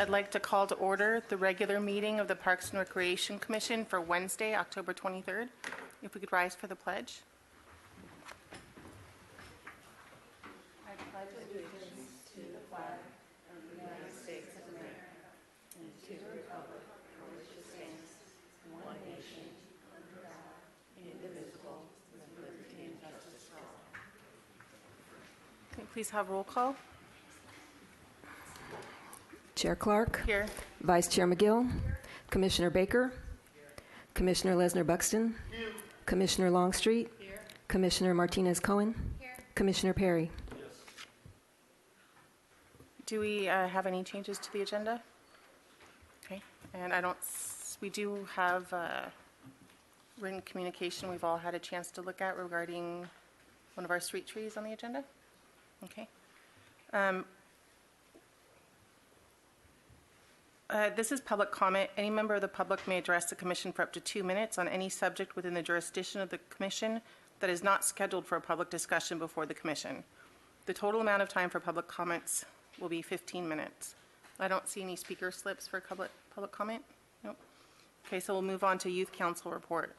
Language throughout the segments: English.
I'd like to call to order the regular meeting of the Parks and Recreation Commission for Wednesday, October 23rd. If we could rise for the pledge. Can you please have roll call? Chair Clark. Here. Vice Chair McGill. Commissioner Baker. Commissioner Lesnar-Buxton. Commissioner Longstreet. Commissioner Martinez-Cohen. Commissioner Perry. Do we have any changes to the agenda? Okay, and we do have written communication we've all had a chance to look at regarding one of our street trees on the agenda. Okay. This is public comment. Any member of the public may address the commission for up to 2 minutes on any subject within the jurisdiction of the commission that is not scheduled for a public discussion before the commission. The total amount of time for public comments will be 15 minutes. I don't see any speaker slips for public comment. Nope. Okay, so we'll move on to Youth Council report.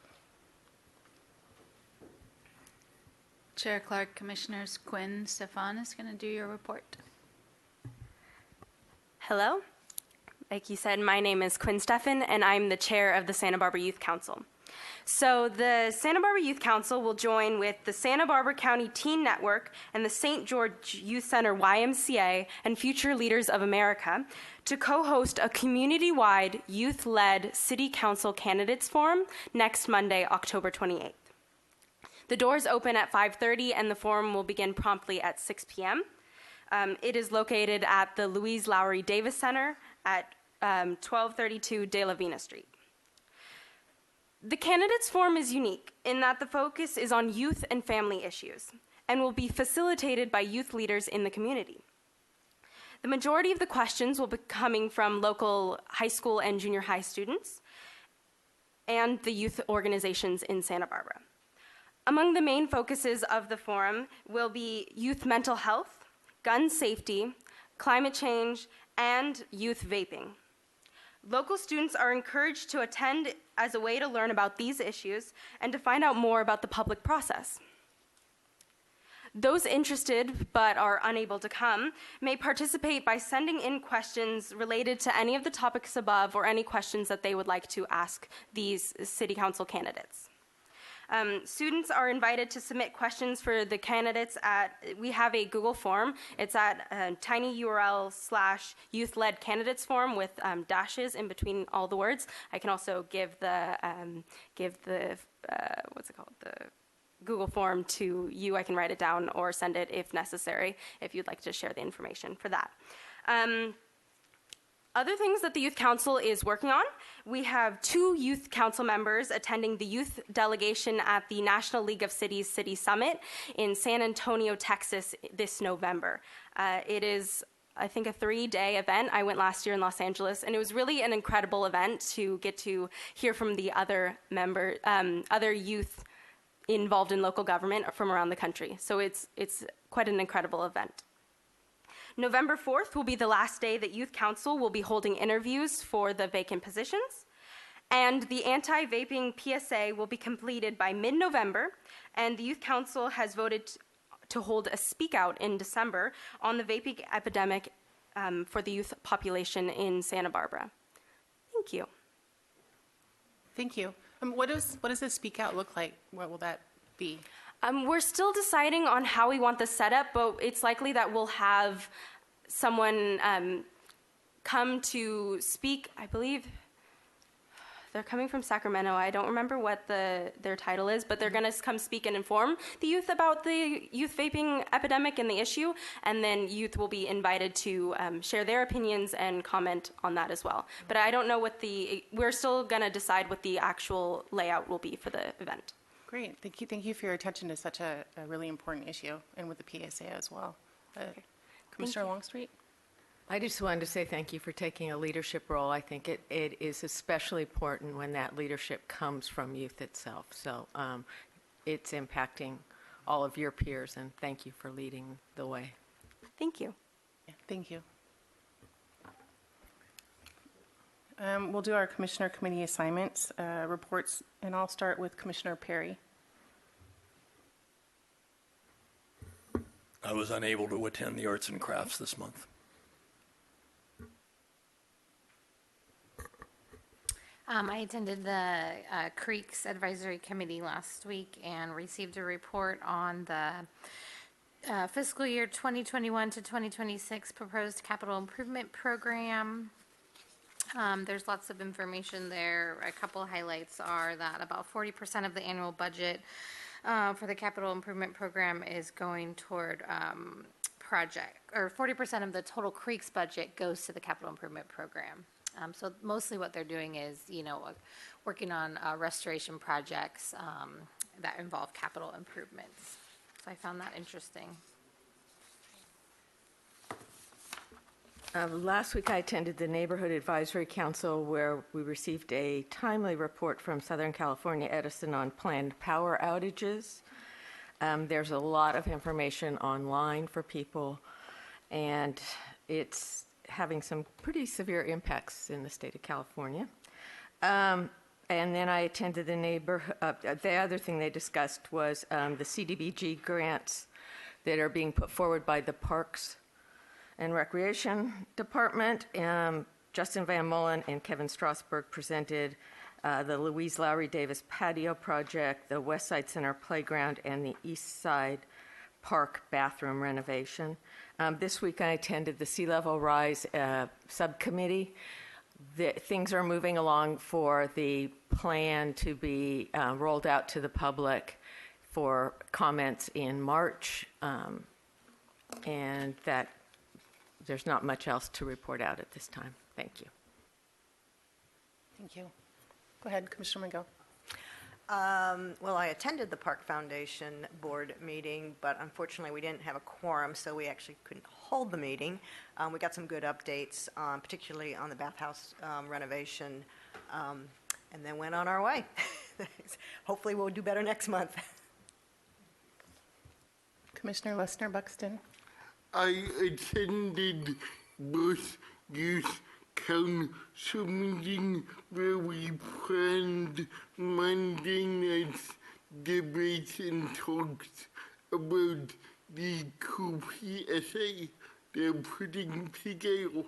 Chair Clark, Commissioners Quinn, Stefan is going to do your report. Hello. Like you said, my name is Quinn Stefan, and I'm the chair of the Santa Barbara Youth Council. So the Santa Barbara Youth Council will join with the Santa Barbara County Teen Network and the St. George Youth Center YMCA and Future Leaders of America to co-host a community-wide youth-led City Council Candidates Forum next Monday, October 28th. The doors open at 5:30 and the forum will begin promptly at 6 p.m. It is located at the Louise Lowry Davis Center at 1232 De La Vina Street. The Candidates Forum is unique in that the focus is on youth and family issues and will be facilitated by youth leaders in the community. The majority of the questions will be coming from local high school and junior high students and the youth organizations in Santa Barbara. Among the main focuses of the forum will be youth mental health, gun safety, climate change, and youth vaping. Local students are encouraged to attend as a way to learn about these issues and to find out more about the public process. Those interested but are unable to come may participate by sending in questions related to any of the topics above or any questions that they would like to ask these city council candidates. Students are invited to submit questions for the candidates we have a Google form. It's at tinyurl/youth-led candidates form with dashes in between all the words. I can also give the Google form to you. I can write it down or send it if necessary, if you'd like to share the information for that. Other things that the Youth Council is working on, we have 2 Youth Council members attending the youth delegation at the National League of Cities City Summit in San Antonio, Texas this November. It is, I think, a 3-day event. I went last year in Los Angeles, and it was really an incredible event to get to hear from the other youth involved in local government from around the country. So it's quite an incredible event. November 4th will be the last day that Youth Council will be holding interviews for the vacant positions. And the anti-vaping PSA will be completed by mid-November. And the Youth Council has voted to hold a speak out in December on the vaping epidemic for the youth population in Santa Barbara. Thank you. Thank you. What does this speak out look like? What will that be? We're still deciding on how we want this set up, but it's likely that we'll have someone come to speak. I believe they're coming from Sacramento. I don't remember what their title is, but they're going to come speak and inform the youth about the youth vaping epidemic and the issue, and then youth will be invited to share their opinions and comment on that as well. But I don't know we're still going to decide what the actual layout will be for the event. Great. Thank you for your attention to such a really important issue, and with the PSA as well. Commissioner Longstreet? I just wanted to say thank you for taking a leadership role. I think it is especially important when that leadership comes from youth itself. So it's impacting all of your peers, and thank you for leading the way. Thank you. Yeah, thank you. We'll do our Commissioner Committee assignments, reports, and I'll start with Commissioner Perry. I was unable to attend the arts and crafts this month. I attended the Creeks Advisory Committee last week and received a report on the fiscal year 2021 to 2026 proposed capital improvement program. There's lots of information there. A couple highlights are that about 40% of the annual budget for the capital improvement program is going toward project, or 40% of the total Creeks budget goes to the capital improvement program. So mostly what they're doing is, working on restoration projects that involve capital improvements. So I found that interesting. Last week, I attended the Neighborhood Advisory Council, where we received a timely report from Southern California Edison on planned power outages. There's a lot of information online for people, and it's having some pretty severe impacts in the state of California. And then I attended the other thing they discussed was the CDBG grants that are being put forward by the Parks and Recreation Department. Justin Van Mullen and Kevin Strasberg presented the Louise Lowry Davis Patio Project, the West Side Center Playground, and the East Side Park bathroom renovation. This week I attended the Sea Level Rise subcommittee. Things are moving along for the plan to be rolled out to the public for comments in March, and that there's not much else to report out at this time. Thank you. Thank you. Go ahead, Commissioner McGill. Well, I attended the Park Foundation board meeting, but unfortunately we didn't have a quorum, so we actually couldn't hold the meeting. We got some good updates, particularly on the bathhouse renovation, and then went on our way. Hopefully we'll do better next month. Commissioner Lesnar Buxton. I attended both youth council meeting where we planned Monday night's debates and talks about the cool PSA they're putting together.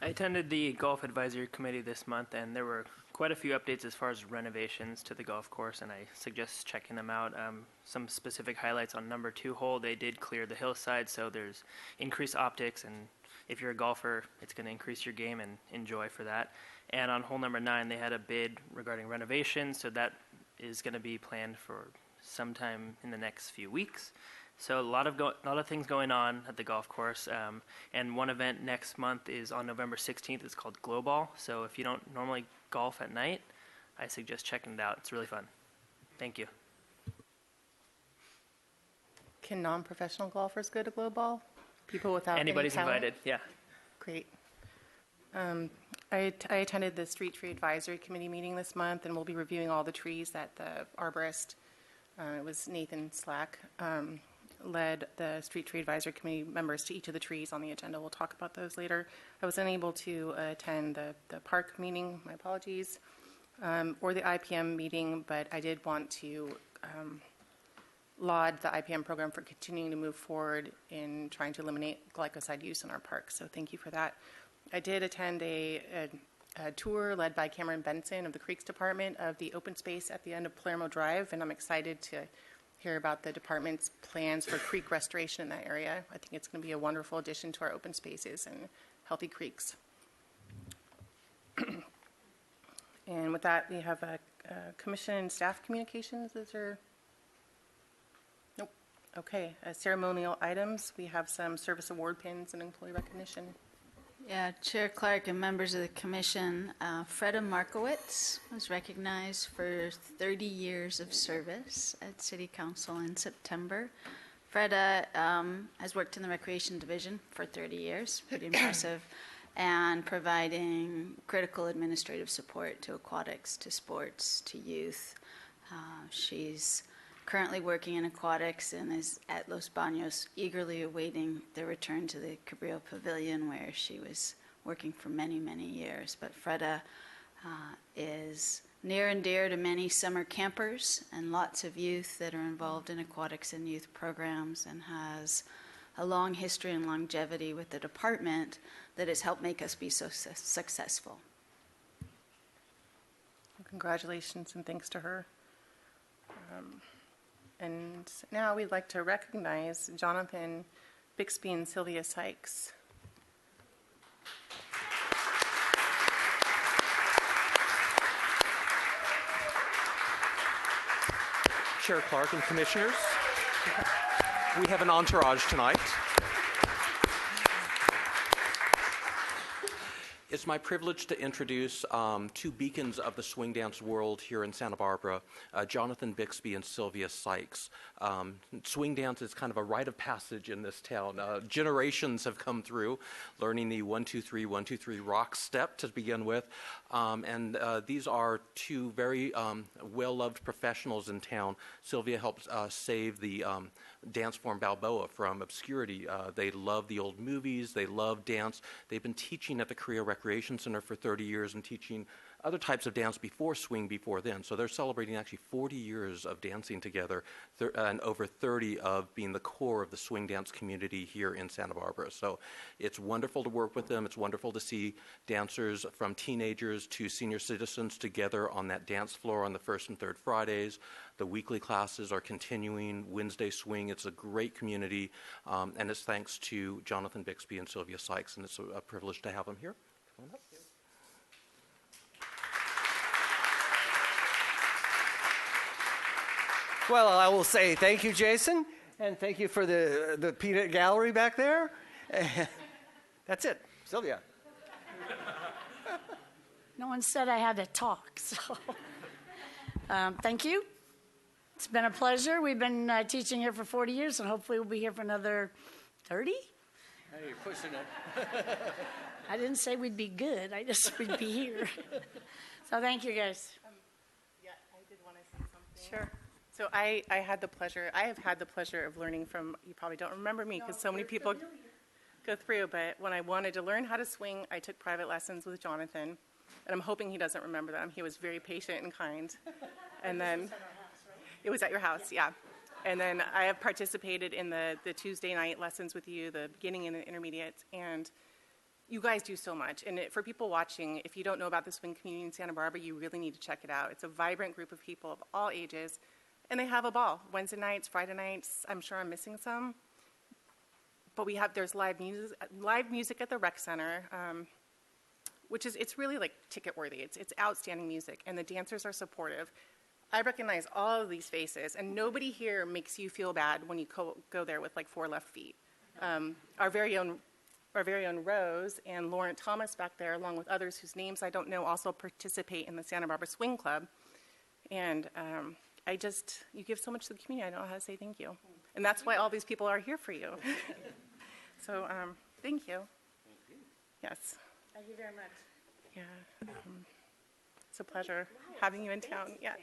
I attended the Golf Advisory Committee this month, and there were quite a few updates as far as renovations to the golf course, and I suggest checking them out. Some specific highlights on number 2 hole, they did clear the hillside, so there's increased optics, and if you're a golfer, it's going to increase your game and enjoy for that. And on hole number 9, they had a bid regarding renovation, so that is going to be planned for sometime in the next few weeks. So a lot of things going on at the golf course, and one event next month is on November 16th. It's called Glow Ball. So if you don't normally golf at night, I suggest checking it out. It's really fun. Thank you. Can non-professional golfers go to Glow Ball? People without Anybody's any talent? invited. Yeah. Great. I attended the Street Tree Advisory Committee meeting this month, and we'll be reviewing all the trees that the arborist, it was Nathan Slack, led the Street Tree Advisory Committee members to each of the trees on the agenda. We'll talk about those later. I was unable to attend the park meeting, my apologies, or the IPM meeting, but I did want to laud the IPM program for continuing to move forward in trying to eliminate glycoside use in our parks. So thank you for that. I did attend a tour led by Cameron Benson of the Creeks Department of the open space at the end of Palermo Drive, and I'm excited to hear about the department's plans for creek restoration in that area. I think it's going to be a wonderful addition to our open spaces and healthy creeks. And with that, we have a commission and staff communications. Is there? Nope. Okay. Ceremonial items. We have some service award pins and employee recognition. Yeah, Chair Clark and members of the commission, Freda Markowitz was recognized for 30 years of service at City Council in September. Freda has worked in the Recreation Division for 30 years, pretty impressive, and providing critical administrative support to aquatics, to sports, to youth. She's currently working in aquatics and is at Los Baños, eagerly awaiting the return to the Cabrillo Pavilion where she was working for many, many years. But Freda is near and dear to many summer campers and lots of youth that are involved in aquatics and youth programs, and has a long history and longevity with the department that has helped make us be so successful. Congratulations and thanks to her. And now we'd like to recognize Jonathan Bixby and Sylvia Sykes. Chair Clark and Commissioners, we have an entourage tonight. It's my privilege to introduce two beacons of the swing dance world here in Santa Barbara, Jonathan Bixby and Sylvia Sykes. Swing dance is kind of a rite of passage in this town. Generations have come through learning the 1, 2, 3, 1, 2, 3 rock step to begin with. And these are two very well-loved professionals in town. Sylvia helped save the dance form Balboa from obscurity. They love the old movies. They love dance. They've been teaching at the Korea Recreation Center for 30 years and teaching other types of dance before swing before then. So they're celebrating actually 40 years of dancing together and over 30 of being the core of the swing dance community here in Santa Barbara. So it's wonderful to work with them. It's wonderful to see dancers from teenagers to senior citizens together on that dance floor on the first and third Fridays. The weekly classes are continuing. Wednesday swing. It's a great community, and it's thanks to Jonathan Bixby and Sylvia Sykes, and it's a privilege to have them here. Come on up. Well, I will say thank you, Jason, and thank you for the peanut gallery back there. That's it. Sylvia. No one said I had to talk, so thank you. It's been a pleasure. We've been teaching here for 40 years, and hopefully we'll be here for another 30. Hey, you're pushing it. I didn't say we'd be good. I just said we'd be here. So thank you, guys. Yeah, I did want to say something. Sure. So I have had the pleasure of learning from, you probably don't remember me because so many people go through, but when I wanted to learn how to swing, I took private lessons with Jonathan, and I'm hoping he doesn't remember them. He was very patient and kind. And then it was at your house, yeah. And then I have participated in the Tuesday night lessons with you, the beginning and the intermediate, and you guys do so much. And for people watching, if you don't know about the swing community in Santa Barbara, you really need to check it out. It's a vibrant group of people of all ages, and they have a ball. Wednesday nights, Friday nights, I'm sure I'm missing some. But there's live music at the rec center, which it's really like ticket worthy. It's outstanding music, and the dancers are supportive. I recognize all of these faces, and nobody here makes you feel bad when you go there with like 4 left feet. Our very own Rose and Lauren Thomas back there, along with others whose names I don't know, also participate in the Santa Barbara Swing Club. And you give so much to the community, I don't know how to say thank you. And that's why all these people are here for you. So thank you. Yes. Thank you very much. Yeah. It's a pleasure having you in town. Yeah.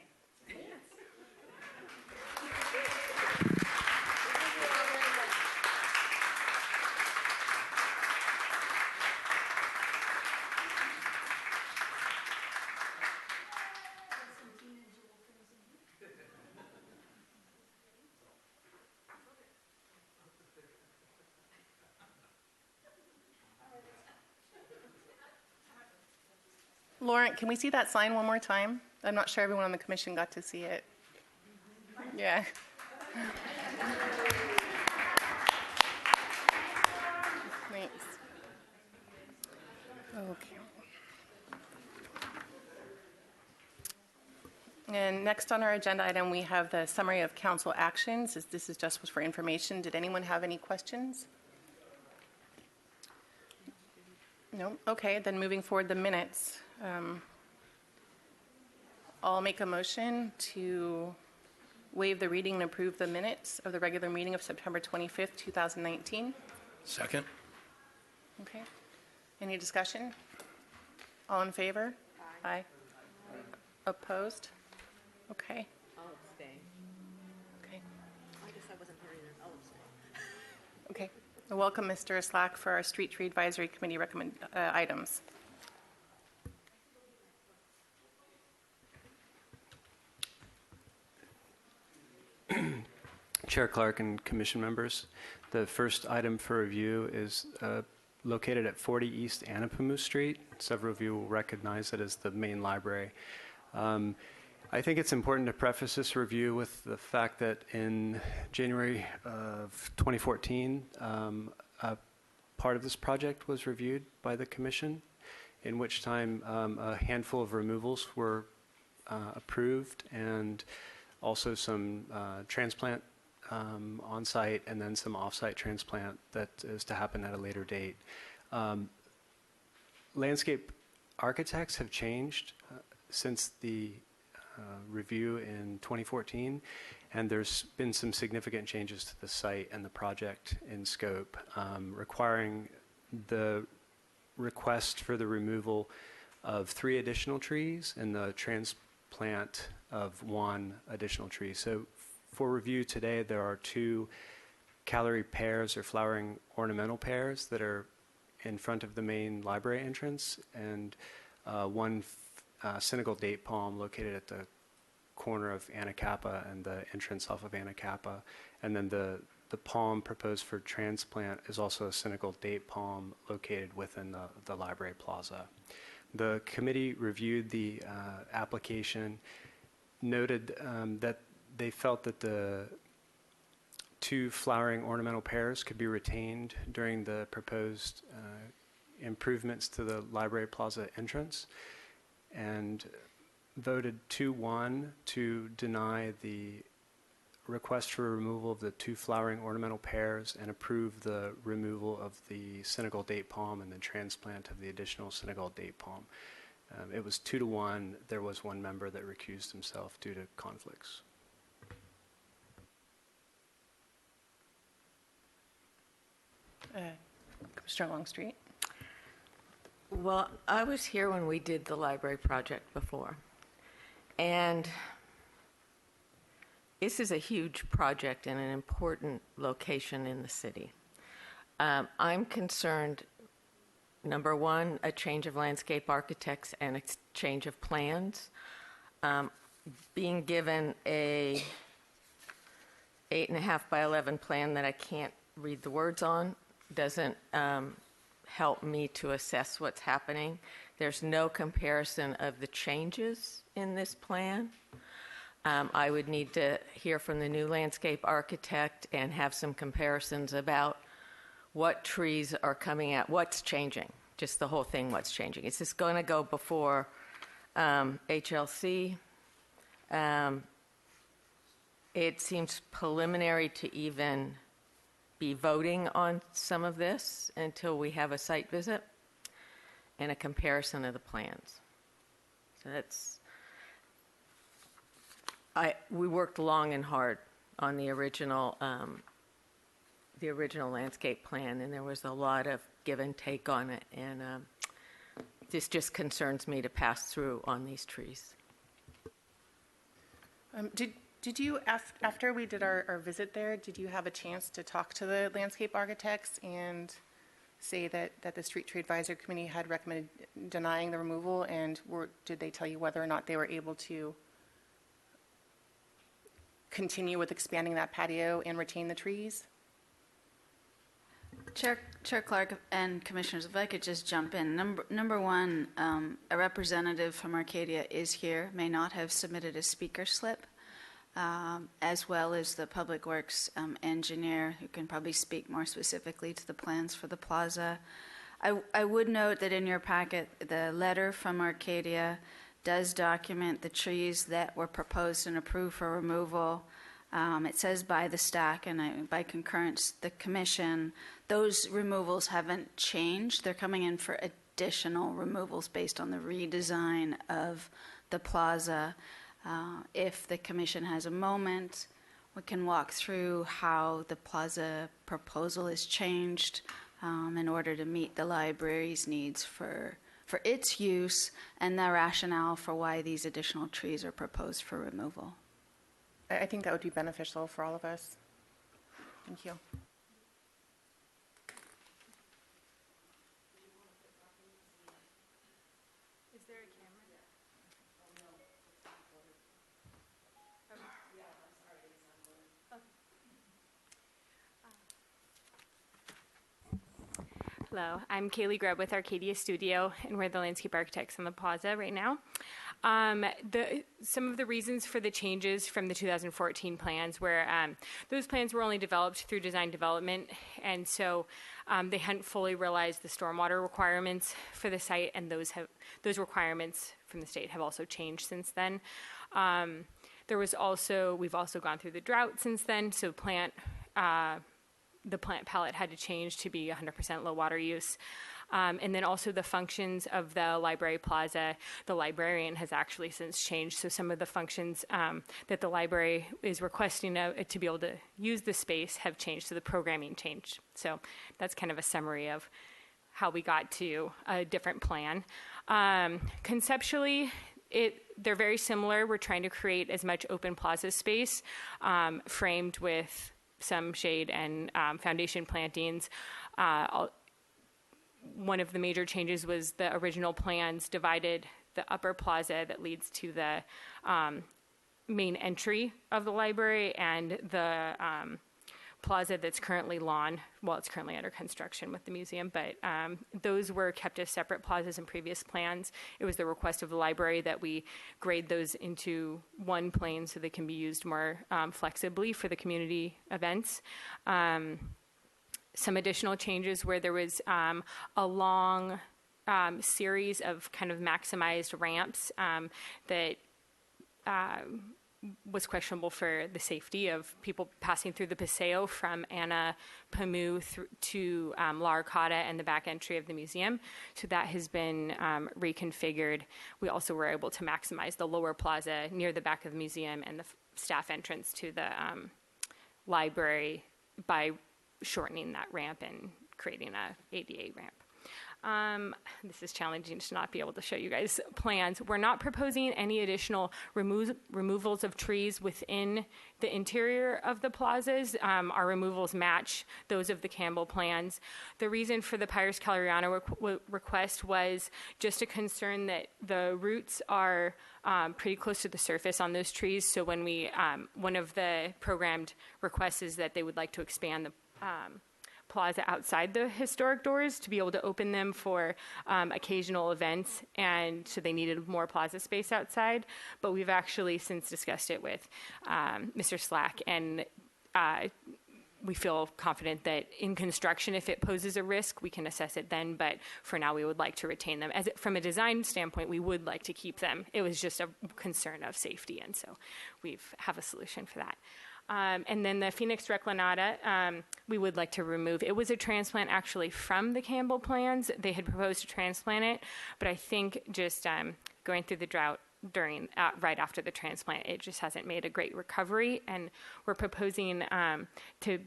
Lauren, can we see that sign one more time? I'm not sure everyone on the commission got to see it. Yeah. Thanks. Okay. And next on our agenda item, we have the summary of council actions. This is just for information. Did anyone have any questions? No? Okay, then moving forward, the minutes. I'll make a motion to waive the reading and approve the minutes of the regular meeting of September 25th, 2019. Second. Okay. Any discussion? All in favor? Aye. Opposed? Okay. I'll abstain. Okay. Welcome, Mr. Slack, for our Street Tree Advisory Committee items. Chair Clark and commission members, the first item for review is located at 40 East Anapamu Street. Several of you will recognize it as the main library. I think it's important to preface this review with the fact that in January of 2014, a part of this project was reviewed by the commission, in which time a handful of removals were approved, and also some transplant on-site and then some off-site transplant that is to happen at a later date. Landscape architects have changed since the review in 2014, and there's been some significant changes to the site and the project in scope, requiring the request for the removal of 3 additional trees and the transplant of 1 additional tree. So for review today, there are 2 Callery pears or flowering ornamental pears that are in front of the main library entrance, and 1 Senegal date palm located at the corner of Anacapa and the entrance off of Anacapa. And then the palm proposed for transplant is also a Senegal date palm located within the library plaza. The committee reviewed the application, noted that they felt that the 2 flowering ornamental pears could be retained during the proposed improvements to the library plaza entrance, and voted 2-1 to deny the request for removal of the 2 flowering ornamental pears and approve the removal of the Senegal date palm and the transplant of the additional Senegal date palm. It was 2-1. There was 1 member that recused himself due to conflicts. Commissioner Longstreet. Well, I was here when we did the library project before, and this is a huge project in an important location in the city. I'm concerned, number 1, a change of landscape architects and a change of plans. Being given a 8.5 by 11 plan that I can't read the words on doesn't help me to assess what's happening. There's no comparison of the changes in this plan. I would need to hear from the new landscape architect and have some comparisons about what trees are coming out, what's changing, just the whole thing, what's changing. Is this going to go before HLC? It seems preliminary to even be voting on some of this until we have a site visit and a comparison of the plans. So we worked long and hard on the original landscape plan, and there was a lot of give and take on it, and this just concerns me to pass through on these trees. Did you, after we did our visit there, did you have a chance to talk to the landscape architects and say that the Street Tree Advisory Committee had recommended denying the removal, and did they tell you whether or not they were able to continue with expanding that patio and retain the trees? Chair Clark and Commissioners, if I could just jump in. Number 1, a representative from Arcadia is here, may not have submitted a speaker slip, as well as the Public Works engineer, who can probably speak more specifically to the plans for the plaza. I would note that in your packet, the letter from Arcadia does document the trees that were proposed and approved for removal. It says by the stack and by concurrence, the commission. Those removals haven't changed. They're coming in for additional removals based on the redesign of the plaza. If the commission has a moment, we can walk through how the plaza proposal is changed in order to meet the library's needs for its use and the rationale for why these additional trees are proposed for removal. I think that would be beneficial for all of us. Thank you. Hello, I'm Kaylee Grubb with Arcadia Studio, and we're the landscape architects on the plaza right now. Some of the reasons for the changes from the 2014 plans were those plans were only developed through design development, and so they hadn't fully realized the stormwater requirements for the site, and those requirements from the state have also changed since then. We've also gone through the drought since then, so the plant palette had to change to be 100% low water use. And then also the functions of the library plaza, the librarian has actually since changed. So some of the functions that the library is requesting to be able to use the space have changed, so the programming changed. So that's kind of a summary of how we got to a different plan. Conceptually, they're very similar. We're trying to create as much open plaza space framed with some shade and foundation plantings. One of the major changes was the original plans divided the upper plaza that leads to the main entry of the library and the plaza that's currently lawn. Well, it's currently under construction with the museum, but those were kept as separate plazas in previous plans. It was the request of the library that we grade those into one plane so they can be used more flexibly for the community events. Some additional changes where there was a long series of kind of maximized ramps that was questionable for the safety of people passing through the Paseo from Anna Pamu to La Arcada and the back entry of the museum. So that has been reconfigured. We also were able to maximize the lower plaza near the back of the museum and the staff entrance to the library by shortening that ramp and creating a ADA ramp. This is challenging to not be able to show you guys plans. We're not proposing any additional removals of trees within the interior of the plazas. Our removals match those of the Campbell plans. The reason for the Pires Caloriano request was just a concern that the roots are pretty close to the surface on those trees. So when one of the programmed requests is that they would like to expand the plaza outside the historic doors to be able to open them for occasional events, and so they needed more plaza space outside. But we've actually since discussed it with Mr. Slack, and we feel confident that in construction, if it poses a risk, we can assess it then. But for now, we would like to retain them. From a design standpoint, we would like to keep them. It was just a concern of safety, and so we have a solution for that. And then the Phoenix Reclinata, we would like to remove. It was a transplant actually from the Campbell plans. They had proposed to transplant it, but I think just going through the drought right after the transplant, it just hasn't made a great recovery. And we're proposing to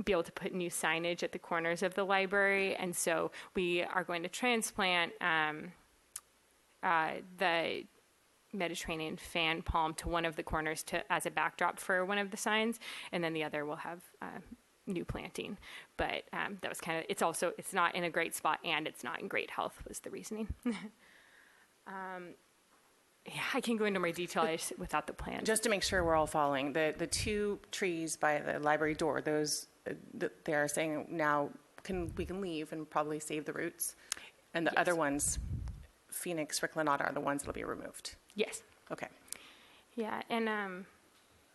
be able to put new signage at the corners of the library. And so we are going to transplant the Mediterranean fan palm to one of the corners as a backdrop for one of the signs, and then the other will have new planting. But that was kind of, it's not in a great spot and it's not in great health was the reasoning. Yeah, I can go into more detail without the plan. Just to make sure we're all following, the two trees by the library door, those they are saying now we can leave and probably save the roots, and the other ones, Phoenix Reclinata, are the ones that'll be removed. Yes. Okay. Yeah, and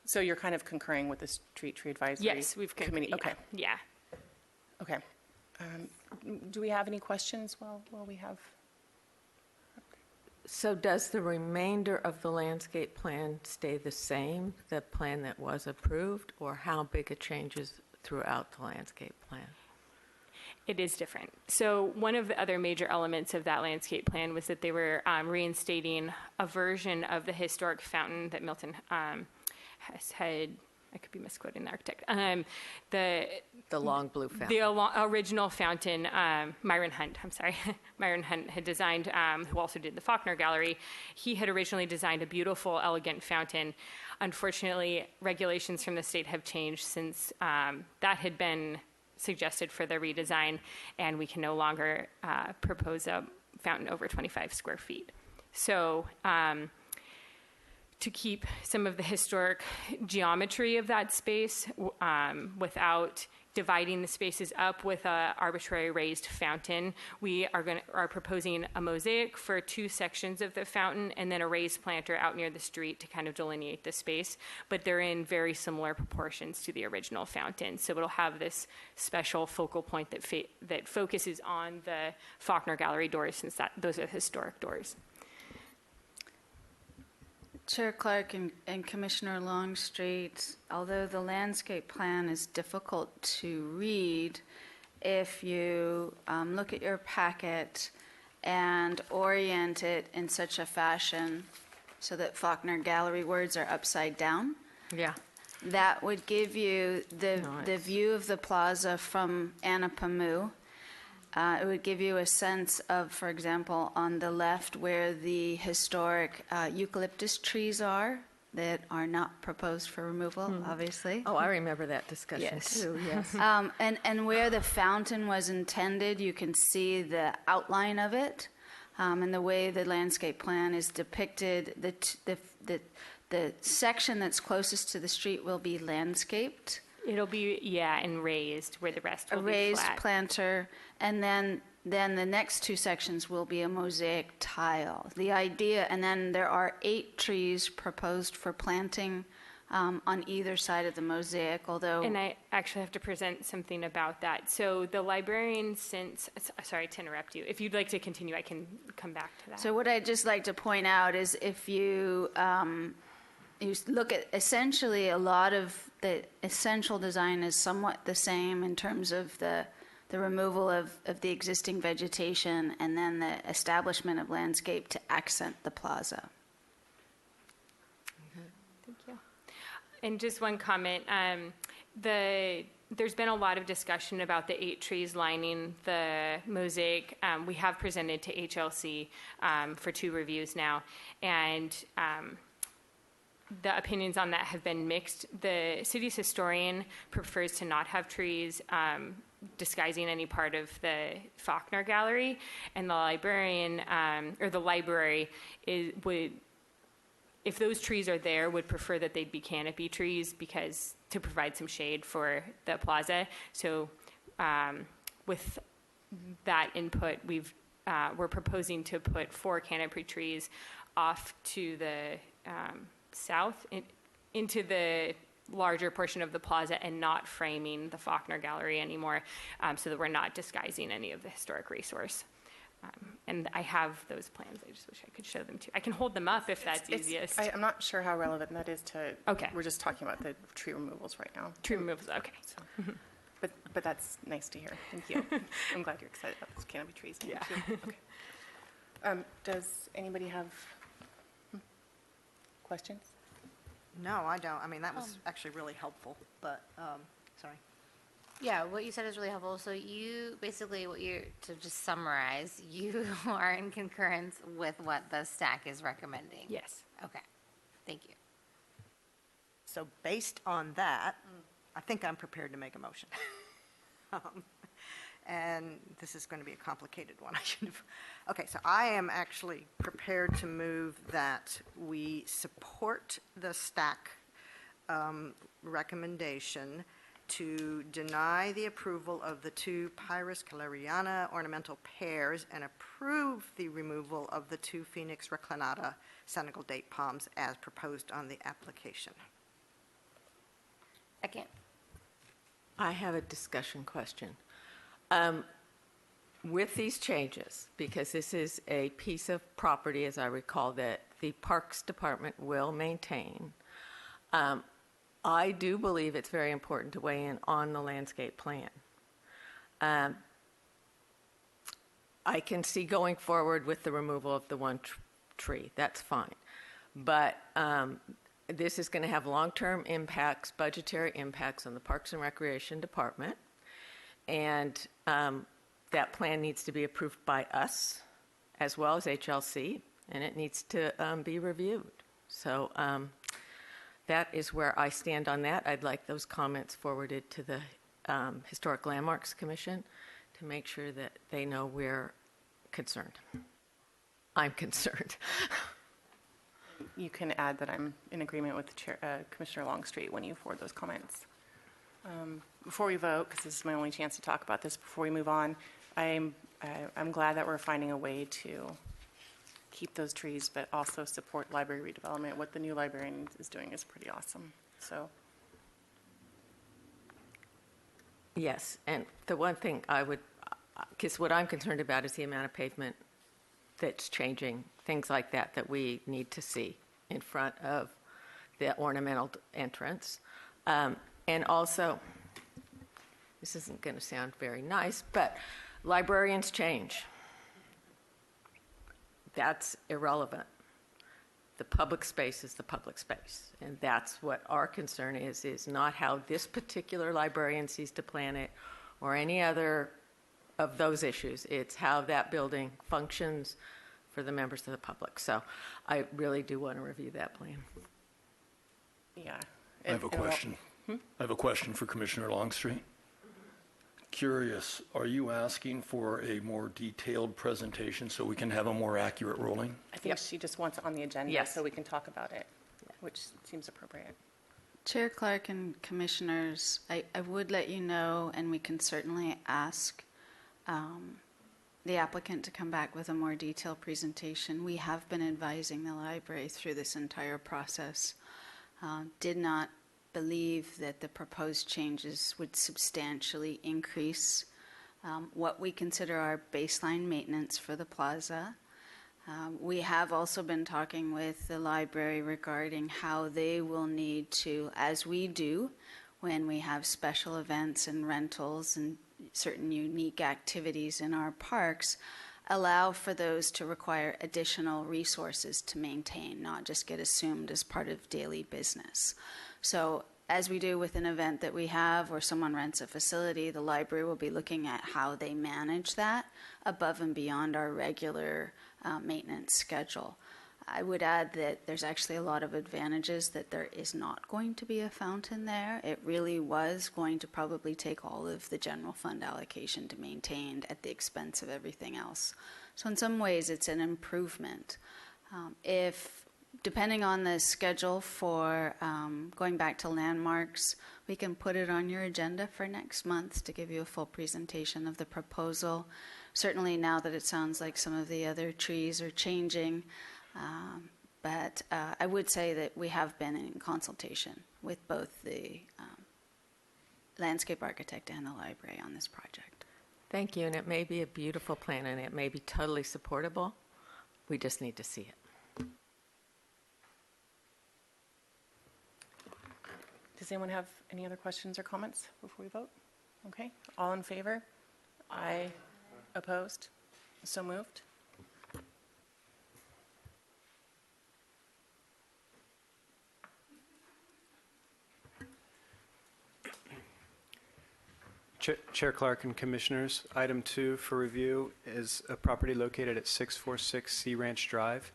so you're kind of concurring with the street tree advisory committee? Yeah. Okay. Yeah. Okay. Do we have any questions while we have? So does the remainder of the landscape plan stay the same, the plan that was approved, or how big a change is throughout the landscape plan? It is different. So one of the other major elements of that landscape plan was that they were reinstating a version of the historic fountain that Milton has had. I could be misquoting the architect. The long blue fountain. The original fountain, Myron Hunt, I'm sorry. Myron Hunt had designed, who also did the Faulkner Gallery. He had originally designed a beautiful, elegant fountain. Unfortunately, regulations from the state have changed since that had been suggested for the redesign, and we can no longer propose a fountain over 25 square feet. So to keep some of the historic geometry of that space without dividing the spaces up with a arbitrary raised fountain. We are proposing a mosaic for 2 sections of the fountain and then a raised planter out near the street to kind of delineate the space, but they're in very similar proportions to the original fountain. So it'll have this special focal point that focuses on the Faulkner Gallery doors, since those are historic doors. Chair Clark and Commissioner Longstreet, although the landscape plan is difficult to read, if you look at your packet and orient it in such a fashion so that Faulkner Gallery words are upside down, Yeah. that would give you the view of the plaza from Anapamu. It would give you a sense of, for example, on the left where the historic eucalyptus trees are that are not proposed for removal, obviously. Oh, I remember that discussion Yes. too, yes. And where the fountain was intended, you can see the outline of it, and the way the landscape plan is depicted. The section that's closest to the street will be landscaped. It'll be, and raised, where the rest will A be raised flat. planter, and then the next 2 sections will be a mosaic tile. The idea, and then there are 8 trees proposed for planting on either side of the mosaic, although... And I actually have to present something about that. So the librarian, sorry to interrupt you. If you'd like to continue, I can come back to that. So what I'd just like to point out is if you look at essentially a lot of the essential design is somewhat the same in terms of the removal of the existing vegetation and then the establishment of landscape to accent the plaza. Thank you. And just one comment. There's been a lot of discussion about the 8 trees lining the mosaic. We have presented to HLC for 2 reviews now, and the opinions on that have been mixed. The city's historian prefers to not have trees disguising any part of the Faulkner Gallery, and the librarian, or the library, would, if those trees are there, would prefer that they'd be canopy trees because to provide some shade for the plaza. So with that input, we're proposing to put 4 canopy trees off to the south into the larger portion of the plaza and not framing the Faulkner Gallery anymore, so that we're not disguising any of the historic resource. And I have those plans. I just wish I could show them to you. I can hold them up if that's easiest. I'm not sure how relevant that is to. Okay. We're just talking about the tree removals right now. Tree removals, okay. So, but that's nice to hear. Thank you. I'm glad you're excited about those canopy trees. Me too. Okay. Does anybody have questions? No, I don't. I mean, that was actually really helpful, but, sorry. Yeah, what you said is really helpful. So you, basically, to just summarize, you are in concurrence with what the stack is recommending? Yes. Okay, thank you. So based on that, I think I'm prepared to make a motion. And this is going to be a complicated one. Okay, so I am actually prepared to move that we support the stack recommendation to deny the approval of the 2 Pyrus Kelleriana ornamental pears and approve the removal of the 2 Phoenix reclinata Senegal date palms as proposed on the application. Second. I have a discussion question. With these changes, because this is a piece of property, as I recall, that the Parks Department will maintain, I do believe it's very important to weigh in on the landscape plan. I can see going forward with the removal of the 1 tree. That's fine. But this is going to have long-term impacts, budgetary impacts on the Parks and Recreation Department. And that plan needs to be approved by us as well as HLC, and it needs to be reviewed. So that is where I stand on that. I'd like those comments forwarded to the Historic Landmarks Commission to make sure that they know we're concerned. I'm concerned. You can add that I'm in agreement with Commissioner Longstreet when you forward those comments. Before we vote, because this is my only chance to talk about this before we move on, I'm glad that we're finding a way to keep those trees, but also support library redevelopment. What the new librarian is doing is pretty awesome. So, Yes, and the one thing I would, because what I'm concerned about is the amount of pavement that's changing, things like that, that we need to see in front of the ornamental entrance. And also, this isn't going to sound very nice, but librarians change. That's irrelevant. The public space is the public space, and that's what our concern is not how this particular librarian sees to plan it or any other of those issues. It's how that building functions for the members of the public. So I really do want to review that plan. yeah. I have a question. I have a question for Commissioner Longstreet. Curious, are you asking for a more detailed presentation so we can have a more accurate ruling? I think she just wants it on the agenda Yes. so we can talk about it, which seems appropriate. Chair Clark and Commissioners, I would let you know, and we can certainly ask the applicant to come back with a more detailed presentation. We have been advising the library through this entire process. Did not believe that the proposed changes would substantially increase what we consider our baseline maintenance for the plaza. We have also been talking with the library regarding how they will need to, as we do when we have special events and rentals and certain unique activities in our parks, allow for those to require additional resources to maintain, not just get assumed as part of daily business. So as we do with an event that we have or someone rents a facility, the library will be looking at how they manage that above and beyond our regular maintenance schedule. I would add that there's actually a lot of advantages that there is not going to be a fountain there. It really was going to probably take all of the general fund allocation to maintain at the expense of everything else. So in some ways, it's an improvement. Depending on the schedule for going back to landmarks, we can put it on your agenda for next month to give you a full presentation of the proposal. Certainly now that it sounds like some of the other trees are changing, but I would say that we have been in consultation with both the landscape architect and the library on this project. Thank you, and it may be a beautiful plan, and it may be totally supportable. We just need to see it. Does anyone have any other questions or comments before we vote? Okay, all in favor? Aye. Opposed? So moved. Chair Clark and Commissioners, item 2 for review is a property located at 646 Sea Ranch Drive.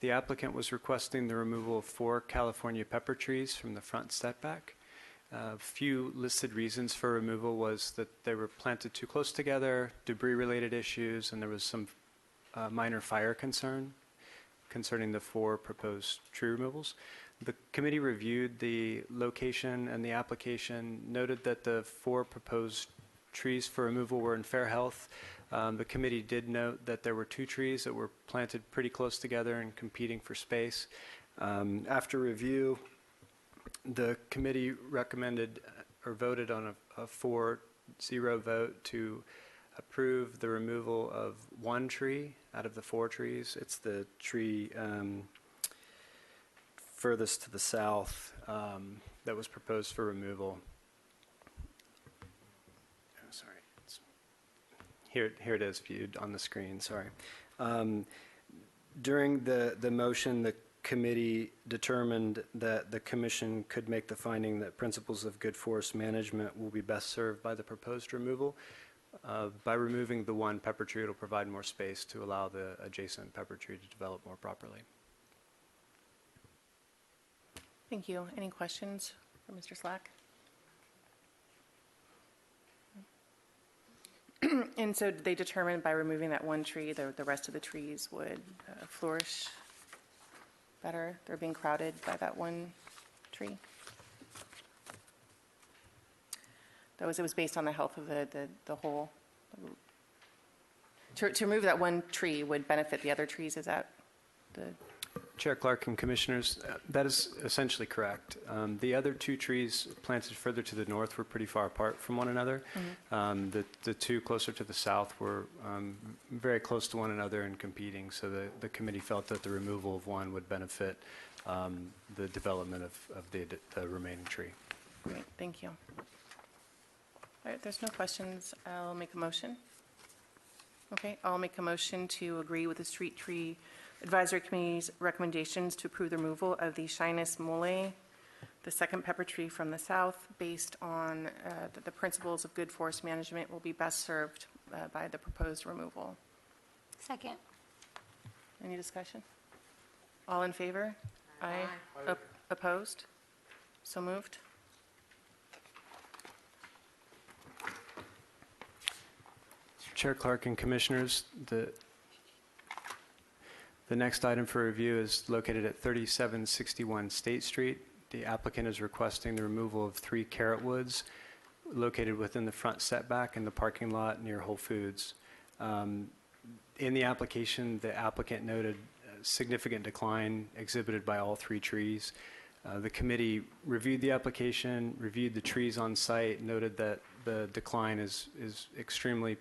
The applicant was requesting the removal of 4 California pepper trees from the front setback. A few listed reasons for removal was that they were planted too close together, debris-related issues, and there was some minor fire concern concerning the 4 proposed tree removals. The committee reviewed the location and the application, noted that the 4 proposed trees for removal were in fair health. The committee did note that there were 2 trees that were planted pretty close together and competing for space. After review, the committee recommended or voted on a 4-0 vote to approve the removal of 1 tree out of the 4 trees. It's the tree furthest to the south that was proposed for removal. Oh, sorry. Here it is viewed on the screen, sorry. During the motion, the committee determined that the commission could make the finding that principles of good forest management will be best served by the proposed removal. By removing the 1 pepper tree, it'll provide more space to allow the adjacent pepper tree to develop more properly. Thank you. Any questions for Mr. Slack? And so they determined by removing that 1 tree, the rest of the trees would flourish better? They're being crowded by that 1 tree? It was based on the health of the whole. To remove that one tree would benefit the other trees, is that the? Chair Clark and Commissioners, that is essentially correct. The other two trees planted further to the north were pretty far apart from one another. The two closer to the south were very close to one another and competing, so the committee felt that the removal of one would benefit the development of the remaining tree. Great, thank you. All right, there's no questions. I'll make a motion. Okay, I'll make a motion to agree with the Street Tree Advisory Committee's recommendations to approve the removal of the Shyness Mole, the second pepper tree from the south, based on that the principles of good forest management will be best served by the proposed removal. Second. Any discussion? All in favor? Aye. Opposed? So moved. Chair Clark and Commissioners, the next item for review is located at 3761 State Street. The applicant is requesting the removal of 3 carrot woods located within the front setback in the parking lot near Whole Foods. In the application, the applicant noted a significant decline exhibited by all 3 trees. The committee reviewed the application, reviewed the trees on site, noted that the decline is extremely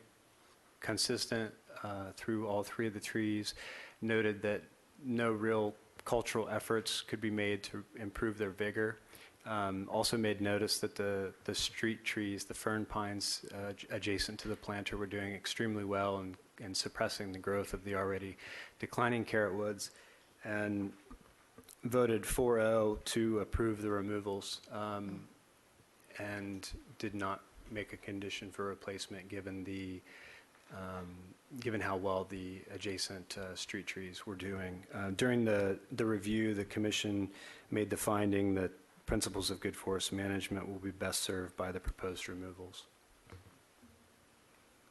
consistent through all 3 of the trees, noted that no real cultural efforts could be made to improve their vigor. Also made notice that the street trees, the fern pines adjacent to the planter, were doing extremely well in suppressing the growth of the already declining carrot woods, and voted 4-0 to approve the removals, and did not make a condition for replacement given how well the adjacent street trees were doing. During the review, the commission made the finding that principles of good forest management will be best served by the proposed removals.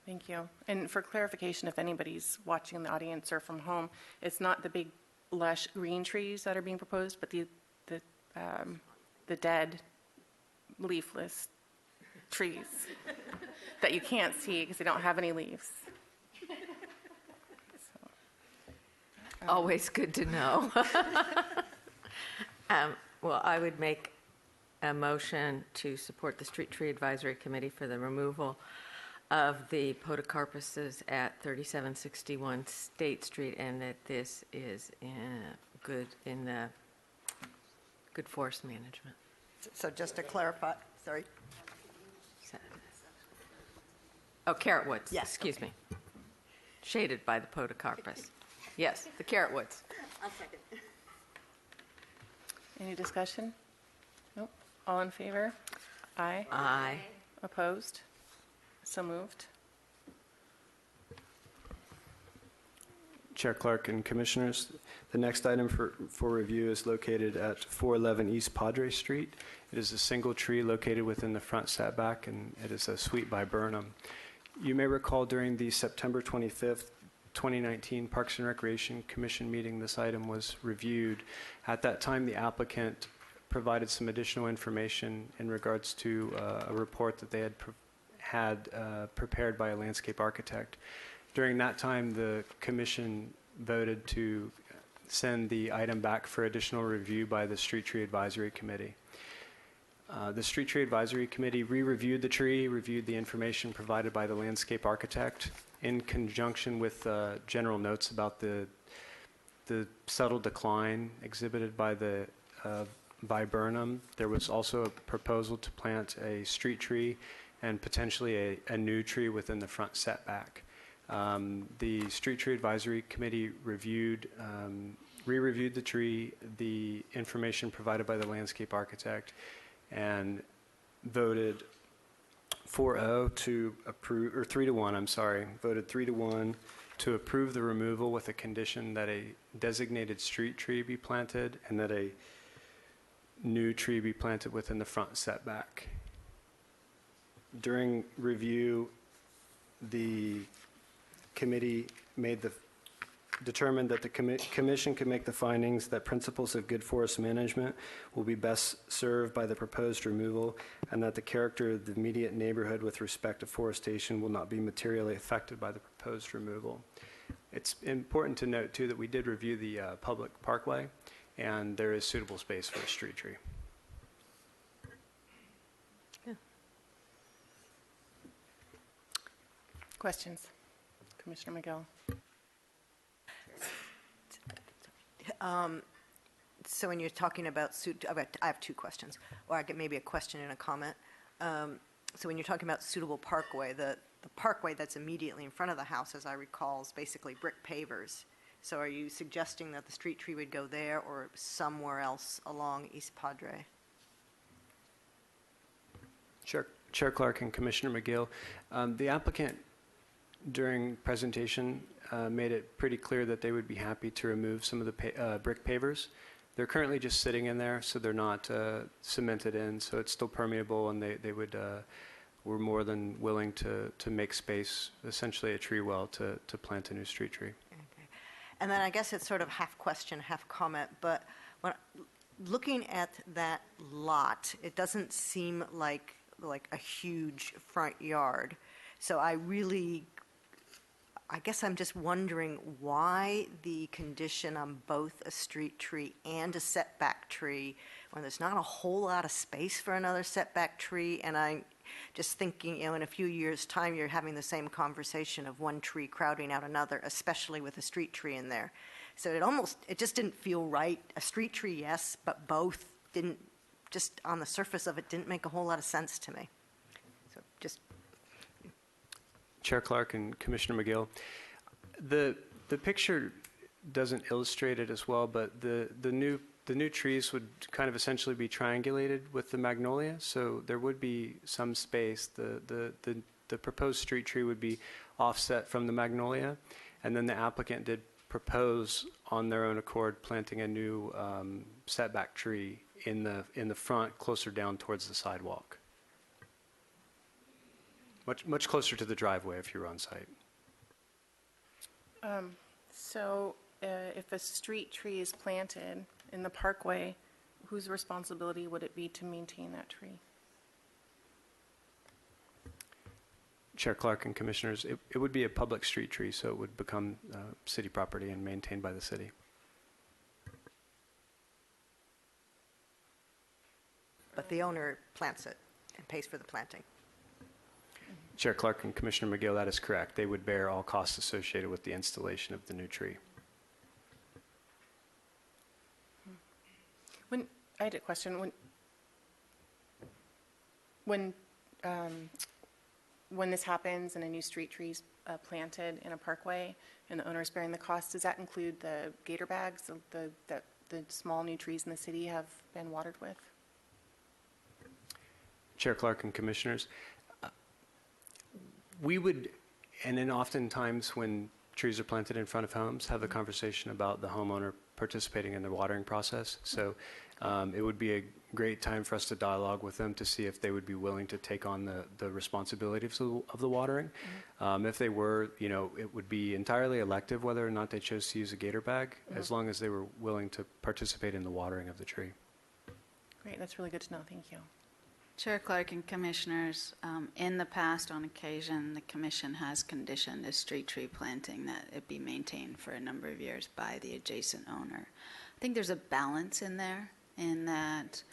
Thank you. And for clarification, if anybody's watching in the audience or from home, it's not the big lush green trees that are being proposed, but the dead leafless trees that you can't see because they don't have any leaves. Always good to know. Well, I would make a motion to support the Street Tree Advisory Committee for the removal of the podocarpuses at 3761 State Street, and that this is in the good forest management. So just to clarify, sorry. Oh, carrot woods. Yes, Excuse me. Shaded by the podocarpus. Yes, the carrot woods. I'll second. Any discussion? Nope. All in favor? Aye. Aye. Opposed? So moved. Chair Clark and Commissioners, the next item for review is located at 411 East Padre Street. It is a single tree located within the front setback, and it is a Sweet Viburnum. You may recall during the September 25th, 2019 Parks and Recreation Commission meeting, this item was reviewed. At that time, the applicant provided some additional information in regards to a report that they had prepared by a landscape architect. During that time, the commission voted to send the item back for additional review by the Street Tree Advisory Committee. The Street Tree Advisory Committee re-reviewed the tree, reviewed the information provided by the landscape architect in conjunction with general notes about the subtle decline exhibited by the viburnum. There was also a proposal to plant a street tree and potentially a new tree within the front setback. The Street Tree Advisory Committee re-reviewed the tree, the information provided by the landscape architect, and voted 4-0 to approve, or 3-1, I'm sorry, voted 3-1 to approve the removal with a condition that a designated street tree be planted and that a new tree be planted within the front setback. During review, the committee made the determined that the commission can make the findings that principles of good forest management will be best served by the proposed removal, and that the character of the immediate neighborhood with respect to forestation will not be materially affected by the proposed removal. It's important to note, too, that we did review the public parkway, and there is suitable space for a street tree. Questions? Commissioner McGill. So when you're talking about, I have two questions, or I get maybe a question and a comment. So when you're talking about suitable parkway, the parkway that's immediately in front of the house, as I recall, is basically brick pavers. So are you suggesting that the street tree would go there or somewhere else along East Padre? Chair Clark and Commissioner McGill, the applicant during presentation made it pretty clear that they would be happy to remove some of the brick pavers. They're currently just sitting in there, so they're not cemented in, so it's still permeable, and they would were more than willing to make space, essentially a tree well, to plant a new street tree. Okay. And then I guess it's sort of half question, half comment, but when looking at that lot, it doesn't seem like a huge front yard. So I guess I'm just wondering why the condition on both a street tree and a setback tree when there's not a whole lot of space for another setback tree. And I'm just thinking, in a few years' time, you're having the same conversation of one tree crowding out another, especially with a street tree in there. So it just didn't feel right. A street tree, yes, but both didn't, just on the surface of it, didn't make a whole lot of sense to me. So just. Chair Clark and Commissioner McGill, the picture doesn't illustrate it as well, but the new trees would kind of essentially be triangulated with the magnolia, so there would be some space. The proposed street tree would be offset from the magnolia, and then the applicant did propose on their own accord planting a new setback tree in the front, closer down towards the sidewalk. Much closer to the driveway if you're on site. So if a street tree is planted in the parkway, whose responsibility would it be to maintain that tree? Chair Clark and Commissioners, it would be a public street tree, so it would become city property and maintained by the city. But the owner plants it and pays for the planting. Chair Clark and Commissioner McGill, that is correct. They would bear all costs associated with the installation of the new tree. I had a question. When this happens and a new street tree is planted in a parkway and the owner is bearing the cost, does that include the gator bags that the small new trees in the city have been watered with? Chair Clark and Commissioners, we would, and then oftentimes when trees are planted in front of homes, have a conversation about the homeowner participating in the watering process. So it would be a great time for us to dialogue with them to see if they would be willing to take on the responsibilities of the watering. If they were, it would be entirely elective whether or not they chose to use a gator bag, as long as they were willing to participate in the watering of the tree. Great, that's really good to know. Thank you. Chair Clark and Commissioners, in the past, on occasion, the Commission has conditioned a street tree planting that it be maintained for a number of years by the adjacent owner. I think there's a balance in there in that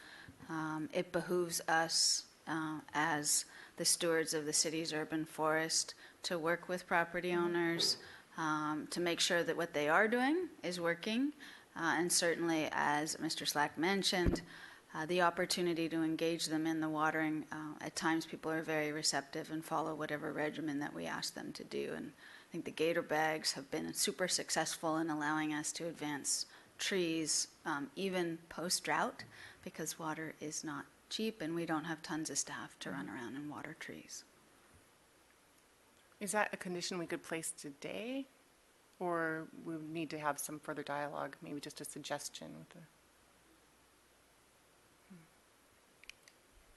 it behooves us as the stewards of the city's urban forest to work with property owners to make sure that what they are doing is working. And certainly, as Mr. Slack mentioned, the opportunity to engage them in the watering. At times people are very receptive and follow whatever regimen that we ask them to do. And I think the gator bags have been super successful in allowing us to advance trees even post-drought, because water is not cheap and we don't have tons of staff to run around and water trees. Is that a condition we could place today? Or we would need to have some further dialogue, maybe just a suggestion with the...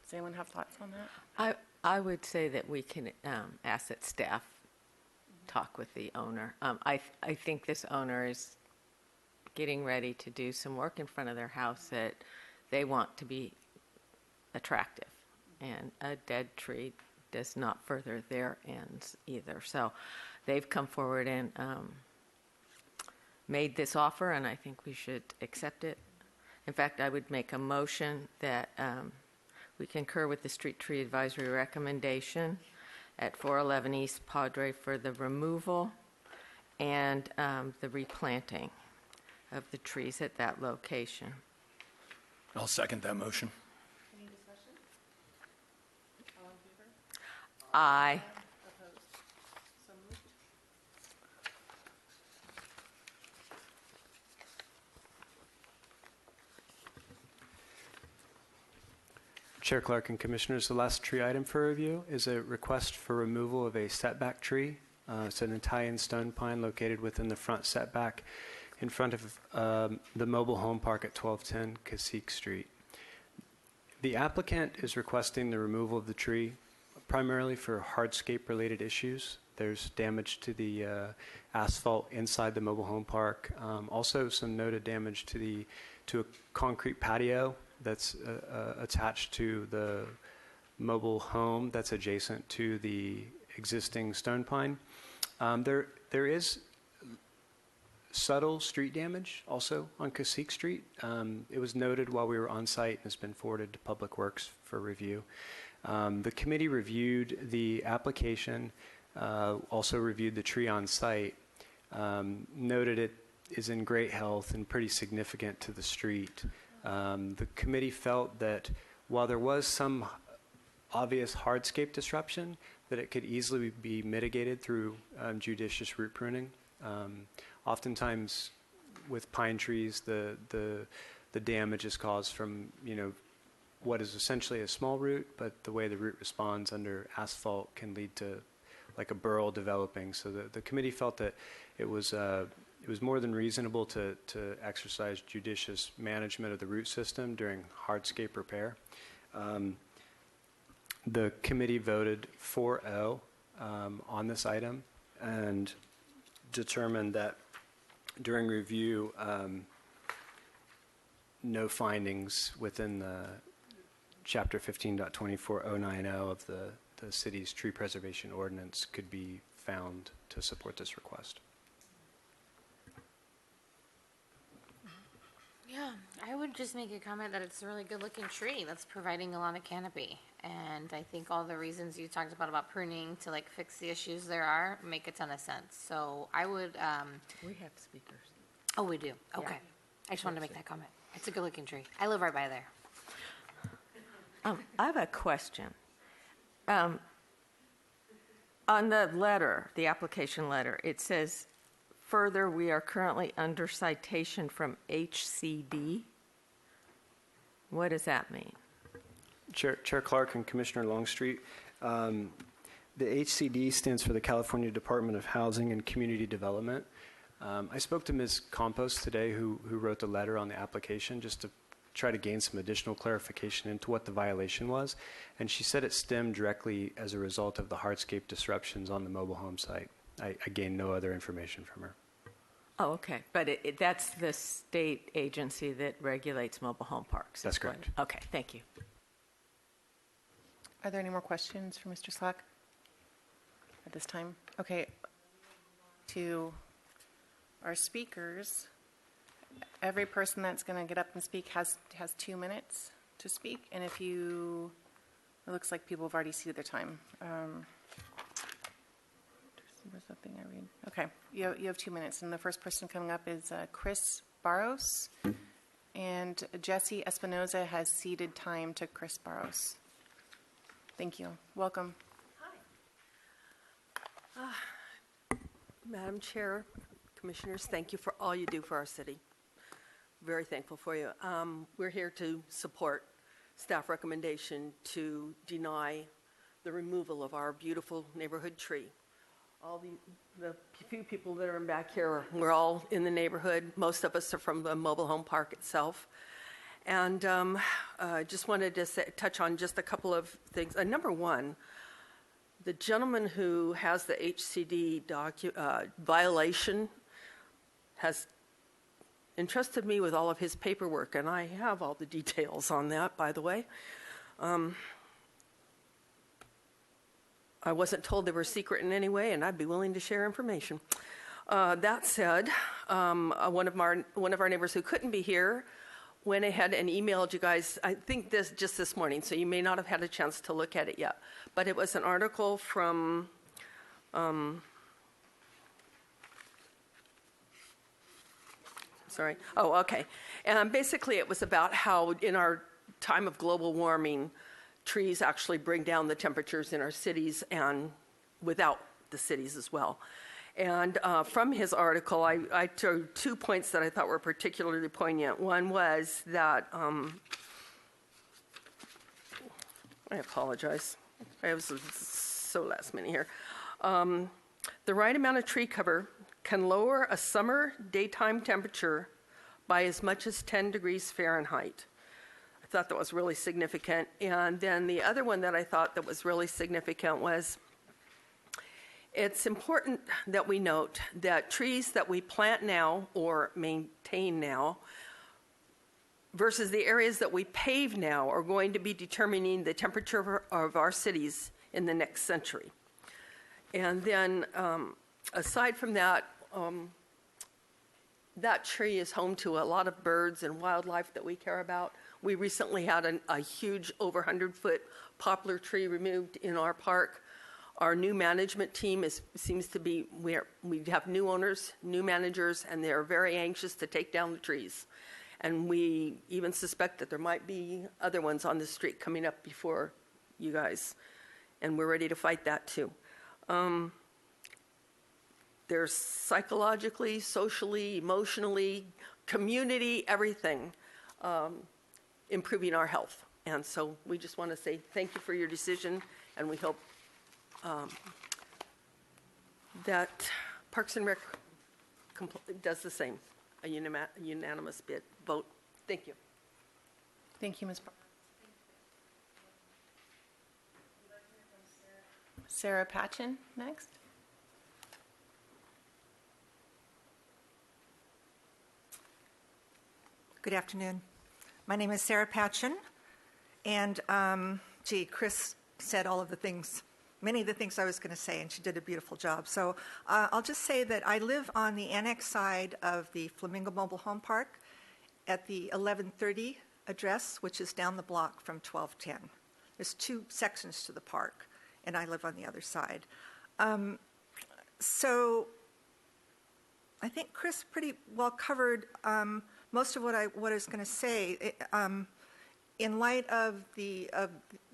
Does anyone have thoughts on that? I would say that we can ask that staff talk with the owner. I think this owner is getting ready to do some work in front of their house that they want to be attractive, and a dead tree does not further their ends either. So they've come forward and made this offer, and I think we should accept it. In fact, I would make a motion that we concur with the Street Tree Advisory recommendation at 411 East Padre for the removal and the replanting of the trees at that location. I'll second that motion. Any discussion? All in favor? Aye. Opposed? So moved. Chair Clark and Commissioners, the last tree item for review is a request for removal of a setback tree. It's an Italian stone pine located within the front setback in front of the mobile home park at 1210 Cacique Street. The applicant is requesting the removal of the tree primarily for hardscape-related issues. There's damage to the asphalt inside the mobile home park. Also, some noted damage to a concrete patio that's attached to the mobile home that's adjacent to the existing stone pine. There is subtle street damage also on Cacique Street. It was noted while we were on site and has been forwarded to Public Works for review. The committee reviewed the application, also reviewed the tree on site, noted it is in great health and pretty significant to the street. The committee felt that while there was some obvious hardscape disruption, that it could easily be mitigated through judicious root pruning. Oftentimes, with pine trees, the damage is caused from what is essentially a small root, but the way the root responds under asphalt can lead to like a burl developing. So the committee felt that it was more than reasonable to exercise judicious management of the root system during hardscape repair. The committee voted 4-0 on this item and determined that during review, no findings within the Chapter 15.24090 of the city's tree preservation ordinance could be found to support this request. Yeah, I would just make a comment that it's a really good-looking tree that's providing a lot of canopy. And I think all the reasons you talked about pruning to like fix the issues there are make a ton of sense. So I would. We have speakers. Oh, we do. Okay. I just wanted to make that comment. It's a good-looking tree. I live right by there. I have a question. On the letter, the application letter, it says, further, we are currently under citation from HCD. What does that mean? Chair Clark and Commissioner Longstreet, the HCD stands for the California Department of Housing and Community Development. I spoke to Ms. Campos today, who wrote the letter on the application, just to try to gain some additional clarification into what the violation was. And she said it stemmed directly as a result of the hardscape disruptions on the mobile home site. I gained no other information from her. Oh, okay. But that's the state agency that regulates mobile home parks. That's correct. Okay, thank you. Are there any more questions for Mr. Slack at this time? Okay. To our speakers, every person that's going to get up and speak has 2 minutes to speak. And it looks like people have already ceded their time. Was something I read? Okay, you have 2 minutes, and the first person coming up is Chris Barros, and Jesse Espinoza has ceded time to Chris Barros. Thank you. Welcome. Madam Chair, Commissioners, thank you for all you do for our city. Very thankful for you. We're here to support staff recommendation to deny the removal of our beautiful neighborhood tree. All the few people that are back here, we're all in the neighborhood. Most of us are from the mobile home park itself. And I just wanted to touch on just a couple of things. Number one, The gentleman who has the HCD violation has entrusted me with all of his paperwork, and I have all the details on that, by the way. I wasn't told they were secret in any way, and I'd be willing to share information. That said, one of our neighbors who couldn't be here went ahead and emailed you guys, I think this morning, so you may not have had a chance to look at it yet. But it was an article from And basically it was about how in our time of global warming, trees actually bring down the temperatures in our cities and without the cities as well. And from his article, I took 2 points that I thought were particularly poignant. One was that, I apologize. I was so last minute here. The right amount of tree cover can lower a summer daytime temperature by as much as 10 degrees Fahrenheit. I thought that was really significant. And then the other one that I thought that was really significant was it's important that we note that trees that we plant now or maintain now versus the areas that we pave now are going to be determining the temperature of our cities in the next century. And then aside from that, that tree is home to a lot of birds and wildlife that we care about. We recently had a huge over 100-foot poplar tree removed in our park. Our new management team seems to be, we have new owners, new managers, and they're very anxious to take down the trees. And we even suspect that there might be other ones on the street coming up before you guys. And we're ready to fight that too. There's psychologically, socially, emotionally, community, everything improving our health. And so we just want to say thank you for your decision, and we hope that Parks and Rec does the same, a unanimous vote. Thank you. Thank you, Ms. Barr. Sarah Patchen next. Good afternoon. My name is Sarah Patchen, and Chris said all of the things, many of the things I was going to say, and she did a beautiful job. So I'll just say that I live on the annex side of the Flamingo Mobile Home Park at the 1130 address, which is down the block from 1210. There's 2 sections to the park, and I live on the other side. So I think Chris pretty well covered most of what I was going to say. In light of the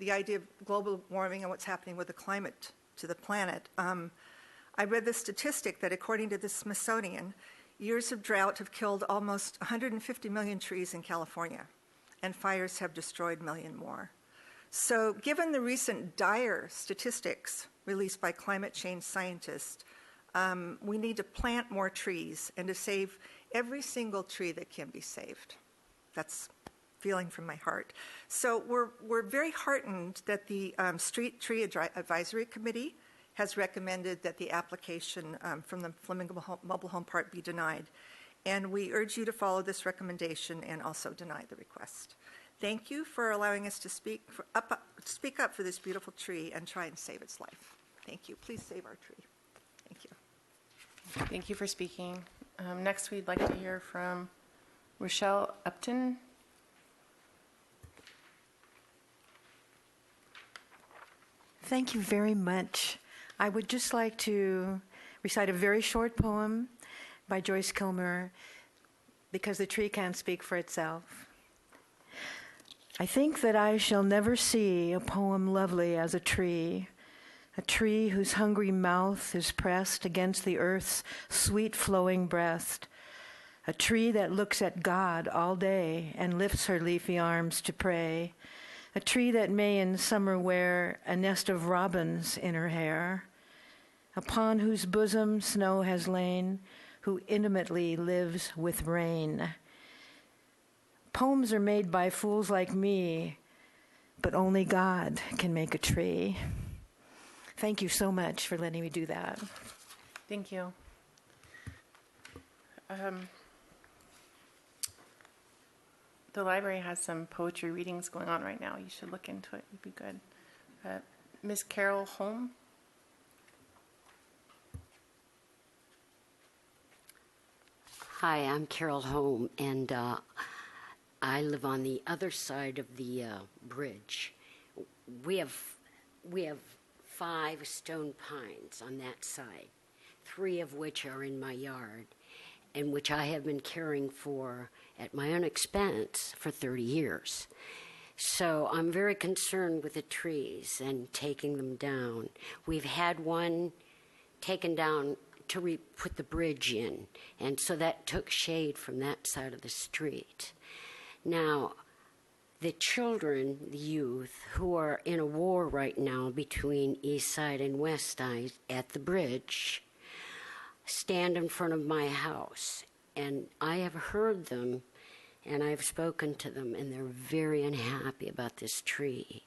idea of global warming and what's happening with the climate to the planet, I read the statistic that according to the Smithsonian, years of drought have killed almost 150 million trees in California, and fires have destroyed a million more. So given the recent dire statistics released by climate change scientists, we need to plant more trees and to save every single tree that can be saved. That's feeling from my heart. So we're very heartened that the Street Tree Advisory Committee has recommended that the application from the Flamingo Mobile Home Park be denied. And we urge you to follow this recommendation and also deny the request. Thank you for allowing us to speak up for this beautiful tree and try and save its life. Thank you. Please save our tree. Thank you. Thank you for speaking. Next, we'd like to hear from Rochelle Upton. Thank you very much. I would just like to recite a very short poem by Joyce Kilmer, because the tree can't speak for itself. I think that I shall never see a poem lovely as a tree whose hungry mouth is pressed against the earth's sweet flowing breast, a tree that looks at God all day and lifts her leafy arms to pray, a tree that may in summer wear a nest of robins in her hair, upon whose bosom snow has lain, who intimately lives with rain. Poems are made by fools like me, but only God can make a tree. thank you so much for letting me do that. Thank you. The library has some poetry readings going on right now. You should look into it. It'd be good. Ms. Carol Holm. Hi, I'm Carol Holm, and I live on the other side of the bridge. We have 5 stone pines on that side, 3 of which are in my yard, and which I have been caring for at my own expense for 30 years. So I'm very concerned with the trees and taking them down. We've had one taken down to put the bridge in, and so that took shade from that side of the street. Now, the children, the youth, who are in a war right now between East Side and West Side at the bridge, stand in front of my house, and I have heard them, and I've spoken to them, and they're very unhappy about this tree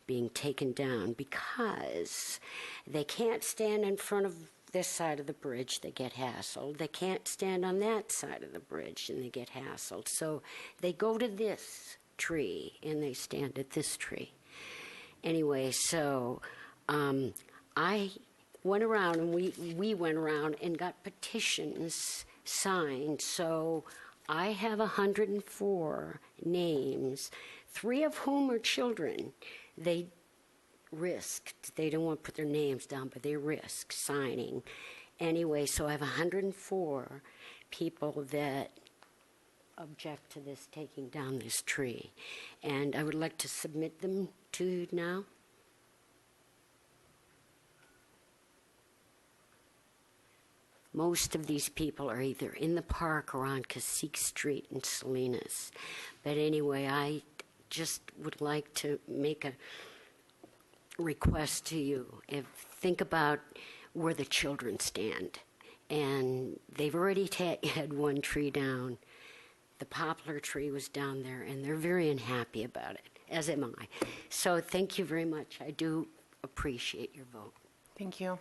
being taken down because they can't stand in front of this side of the bridge, they get hassled. They can't stand on that side of the bridge, and they get hassled. So they go to this tree, and they stand at this tree. Anyway, so I went around, and we went around and got petitions signed. So I have 104 names, 3 of whom are children. They risked, they don't want to put their names down, but they risked signing. Anyway, so I have 104 people that object to this taking down this tree. And I would like to submit them to you now. Most of these people are either in the park or on Cacique Street in Salinas. But anyway, I just would like to make a request to you. Think about where the children stand. And they've already had one tree down. The poplar tree was down there, and they're very unhappy about it, as am I. So thank you very much. I do appreciate your vote. Thank you.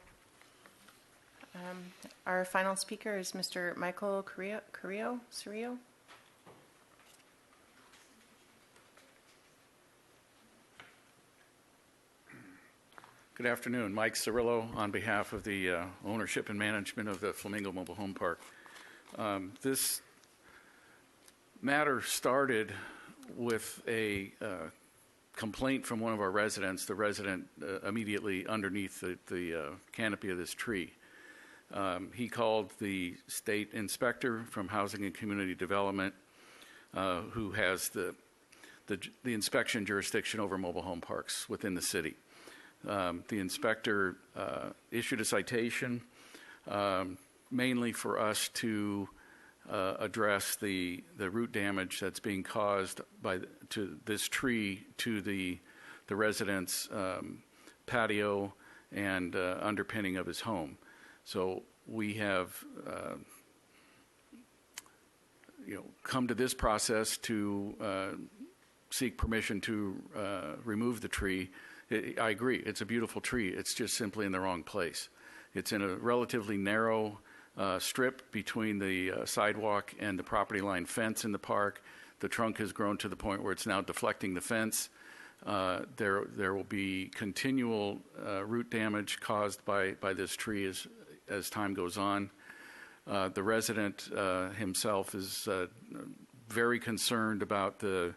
Our final speaker is Mr. Michael Carrillo. Good afternoon. Mike Cirillo on behalf of the ownership and management of the Flamingo Mobile Home Park. This matter started with a complaint from one of our residents, the resident immediately underneath the canopy of this tree. He called the state inspector from Housing and Community Development, who has the inspection jurisdiction over mobile home parks within the city. The inspector issued a citation mainly for us to address the root damage that's being caused to this tree to the resident's patio and underpinning of his home. So we have come to this process to seek permission to remove the tree. I agree, it's a beautiful tree. It's just simply in the wrong place. It's in a relatively narrow strip between the sidewalk and the property line fence in the park. The trunk has grown to the point where it's now deflecting the fence. There will be continual root damage caused by this tree as time goes on. The resident himself is very concerned about the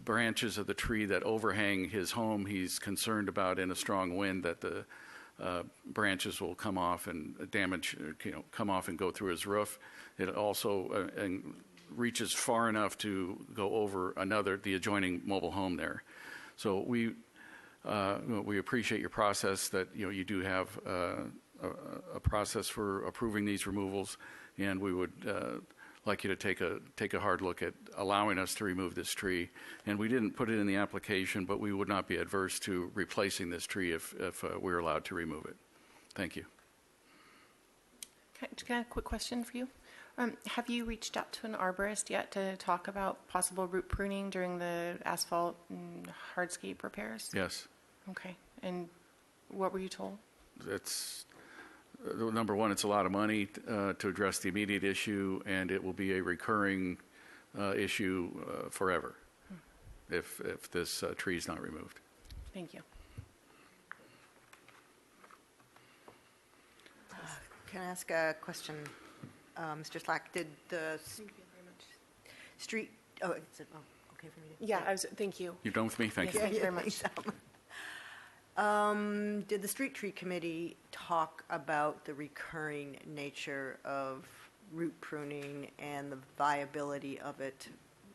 branches of the tree that overhang his home. He's concerned about in a strong wind that the branches will come off and come off and go through his roof. It also reaches far enough to go over the adjoining mobile home there. So we appreciate your process that you do have a process for approving these removals, and we would like you to take a hard look at allowing us to remove this tree. And we didn't put it in the application, but we would not be adverse to replacing this tree if we're allowed to remove it. Thank you. Can I have a quick question for you? Have you reached out to an arborist yet to talk about possible root pruning during the asphalt and hardscape repairs? Yes. Okay. And What were you told? It's, number one, it's a lot of money to address the immediate issue, and it will be a recurring issue forever if this tree is not removed. Thank you. Can I ask a question? Mr. Slack, did the street, oh, is it, oh, okay for me to? Yeah, thank you. You're done with me? Thank you. Thank you very much. Did the Street Tree Committee talk about the recurring nature of root pruning and the viability of it?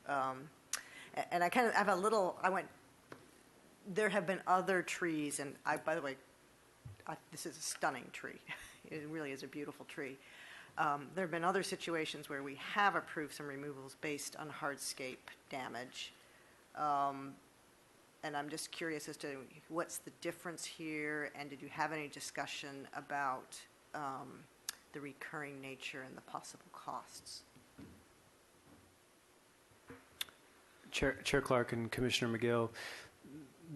And I kind of have a little, there have been other trees, and by the way, this is a stunning tree. It really is a beautiful tree. There have been other situations where we have approved some removals based on hardscape damage. And I'm just curious as to what's the difference here, and did you have any discussion about the recurring nature and the possible costs? Chair Clark and Commissioner McGill,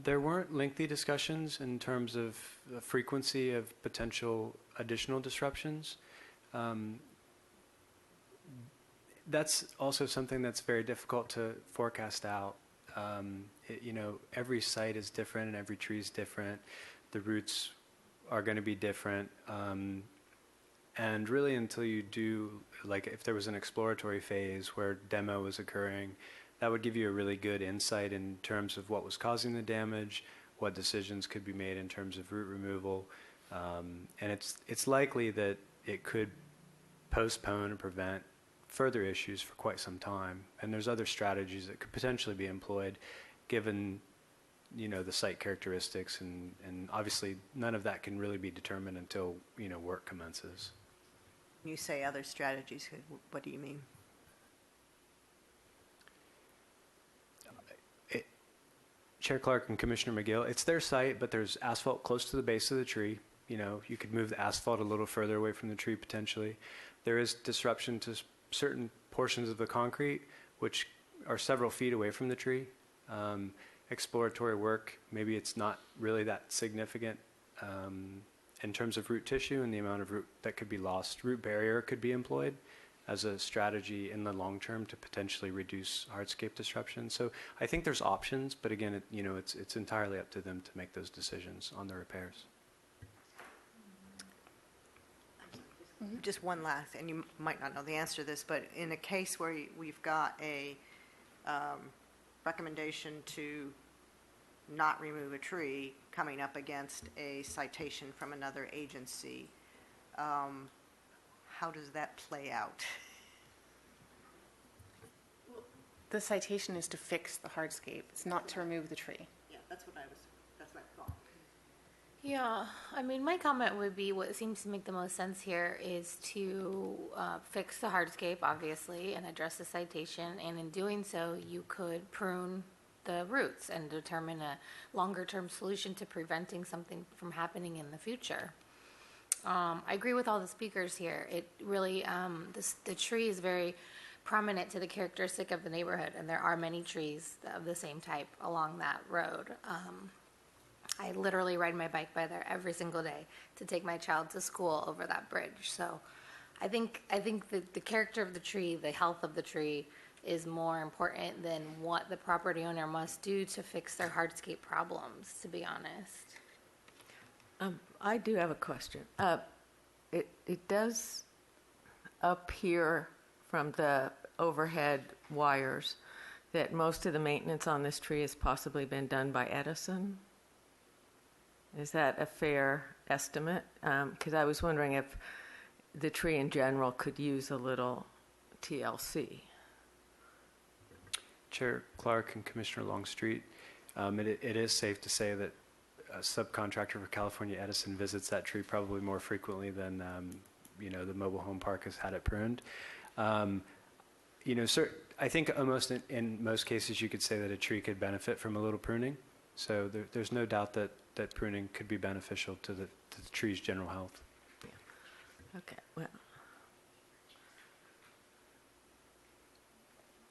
there weren't lengthy discussions in terms of the frequency of potential additional disruptions. That's also something that's very difficult to forecast out. Every site is different and every tree is different. The roots are going to be different. And really until you do, like if there was an exploratory phase where demo was occurring, that would give you a really good insight in terms of what was causing the damage, what decisions could be made in terms of root removal. And it's likely that it could postpone or prevent further issues for quite some time. And there's other strategies that could potentially be employed given, the site characteristics. And obviously none of that can really be determined until, work commences. When you say other strategies, what do you mean? Chair Clark and Commissioner McGill, it's their site, but there's asphalt close to the base of the tree. You could move the asphalt a little further away from the tree potentially. There is disruption to certain portions of the concrete, which are several feet away from the tree. Exploratory work, maybe it's not really that significant in terms of root tissue and the amount of root that could be lost. Root barrier could be employed as a strategy in the long term to potentially reduce hardscape disruption. So I think there's options, but again, it's entirely up to them to make those decisions on the repairs. Just one last, and you might not know the answer to this, but in a case where we've got a recommendation to not remove a tree coming up against a citation from another agency, how does that play out? The citation is to fix the hardscape. It's not to remove the tree. Yeah, that's what I thought. Yeah, my comment would be what seems to make the most sense here is to fix the hardscape, obviously, and address the citation. And in doing so, you could prune the roots and determine a longer-term solution to preventing something from happening in the future. I agree with all the speakers here. It really, the tree is very prominent to the characteristic of the neighborhood, and there are many trees of the same type along that road. I literally ride my bike by there every single day to take my child to school over that bridge. So I think that the character of the tree, the health of the tree, is more important than what the property owner must do to fix their hardscape problems, to be honest. I do have a question. It does appear from the overhead wires that most of the maintenance on this tree has possibly been done by Edison. Is that a fair estimate? Because I was wondering if the tree in general could use a little TLC. Chair Clark and Commissioner Longstreet, it is safe to say that a subcontractor for California Edison visits that tree probably more frequently than the mobile home park has had it pruned. I think almost in most cases you could say that a tree could benefit from a little pruning. So there's no doubt that pruning could be beneficial to the tree's general health. Yeah. Okay. Well,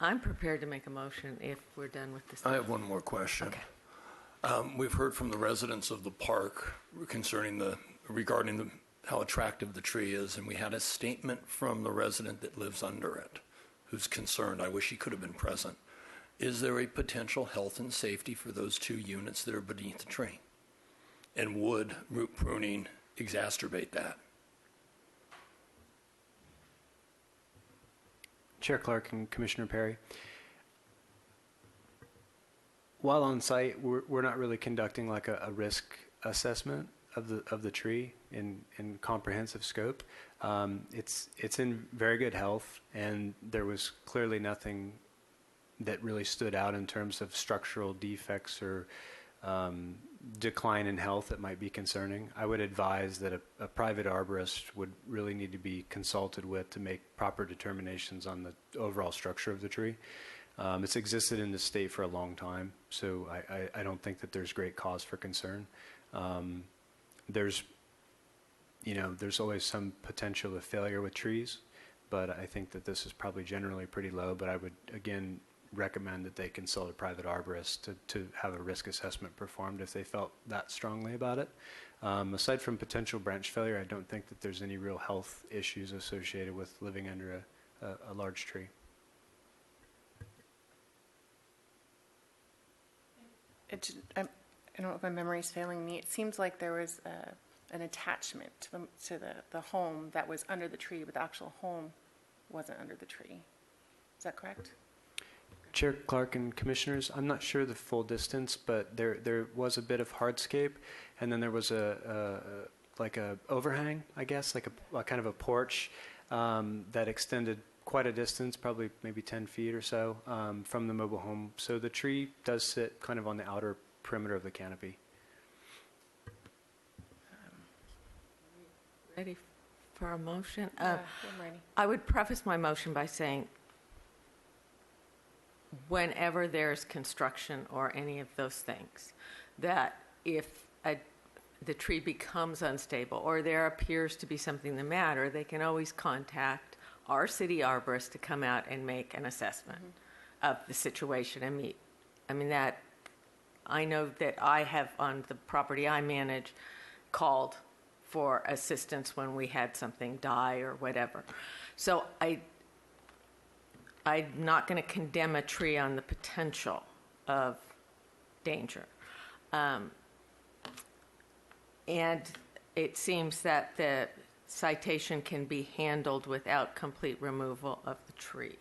I'm prepared to make a motion if we're done with this. I have one more question. Okay. We've heard from the residents of the park regarding how attractive the tree is, and we had a statement from the resident that lives under it who's concerned. I wish he could have been present. Is there a potential health and safety for those 2 units that are beneath the tree? And would root pruning exacerbate that? Chair Clark and Commissioner Perry. While on site, we're not really conducting like a risk assessment of the tree in comprehensive scope. It's in very good health, and there was clearly nothing that really stood out in terms of structural defects or decline in health that might be concerning. I would advise that a private arborist would really need to be consulted with to make proper determinations on the overall structure of the tree. It's existed in the state for a long time, so I don't think that there's great cause for concern. There's always some potential of failure with trees, but I think that this is probably generally pretty low. But I would, again, recommend that they consult a private arborist to have a risk assessment performed if they felt that strongly about it. Aside from potential branch failure, I don't think that there's any real health issues associated with living under a large tree. I don't know if my memory is failing me. It seems like there was an attachment to the home that was under the tree, but the actual home wasn't under the tree. Is that correct? Chair Clark and Commissioners, I'm not sure the full distance, but there was a bit of hardscape, and then there was like a overhang, I guess, like a kind of a porch that extended quite a distance, probably maybe 10 feet or so from the mobile home. So the tree does sit kind of on the outer perimeter of the canopy. Ready for a motion? I'm ready. I would preface my motion by saying whenever there's construction or any of those things, that if the tree becomes unstable or there appears to be something the matter, they can always contact our city arborist to come out and make an assessment of the situation and meet. I mean, that I know that I have on the property I manage called for assistance when we had something die or whatever. So I'm not going to condemn a tree on the potential of danger. And it seems that the citation can be handled without complete removal of the tree.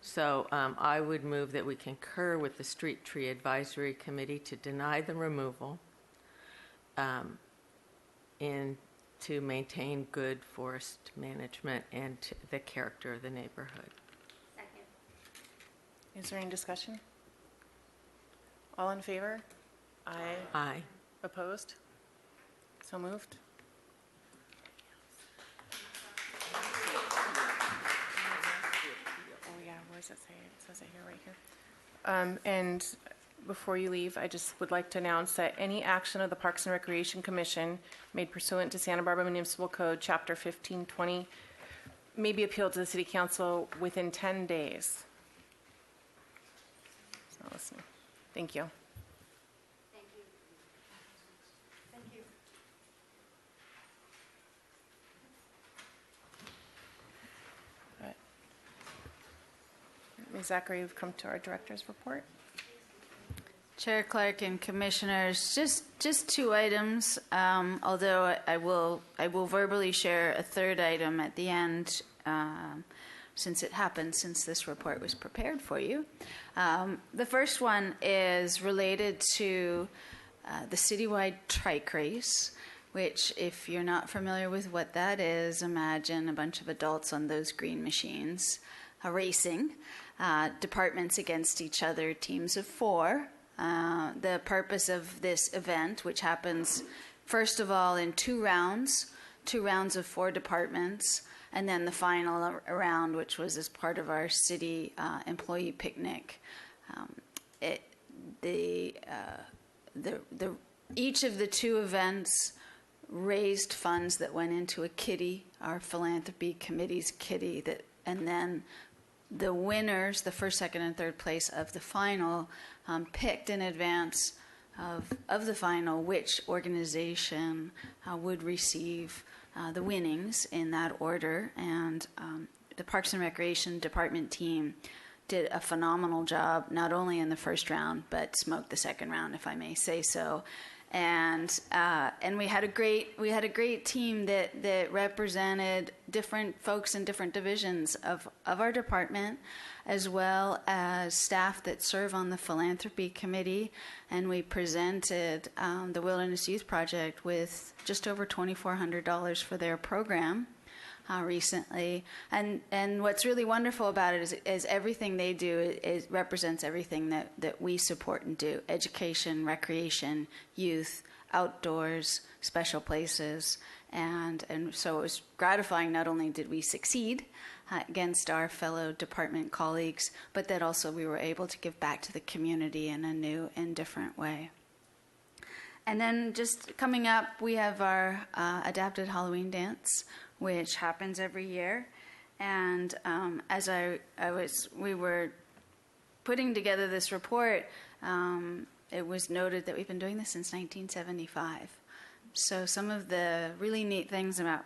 So I would move that we concur with the Street Tree Advisory Committee to deny the removal and to maintain good forest management and the character of the neighborhood. Second. Is there any discussion? All in favor? Aye. Aye. Opposed? So moved. Oh yeah, where does it say? It says it here, right here. And before you leave, I just would like to announce that any action of the Parks and Recreation Commission made pursuant to Santa Barbara Municipal Code, Chapter 1520, may be appealed to the City Council within 10 days. It's not listening. Thank you. Ms. Zachary, we've come to our director's report. Chair Clark and Commissioners, just 2 items, although I will verbally share a third item at the end since it happened, since this report was prepared for you. The first one is related to the citywide trike race, which, if you're not familiar with what that is, imagine a bunch of adults on those green machines racing, departments against each other, teams of 4. The purpose of this event, which happens first of all in 2 rounds of 4 departments, and then the final round, which was as part of our city employee picnic. Each of the 2 events raised funds that went into a kitty, our philanthropy committee's kitty, and then the winners, the first, second, and third place of the final, picked in advance of the final, which organization would receive the winnings in that order. And the Parks and Recreation Department team did a phenomenal job, not only in the first round, but smoked the second round, if I may say so. And we had a great team that represented different folks in different divisions of our department, as well as staff that serve on the philanthropy committee. And we presented the Wilderness Youth Project with just over $2,400 for their program recently. And what's really wonderful about it is everything they do represents everything that we support and do: education, recreation, youth, outdoors, special places. And so it was gratifying. Not only did we succeed against our fellow department colleagues, but that also we were able to give back to the community in a new and different way. And then just coming up, we have our adapted Halloween dance, which happens every year. And as we were putting together this report, it was noted that we've been doing this since 1975. So some of the really neat things about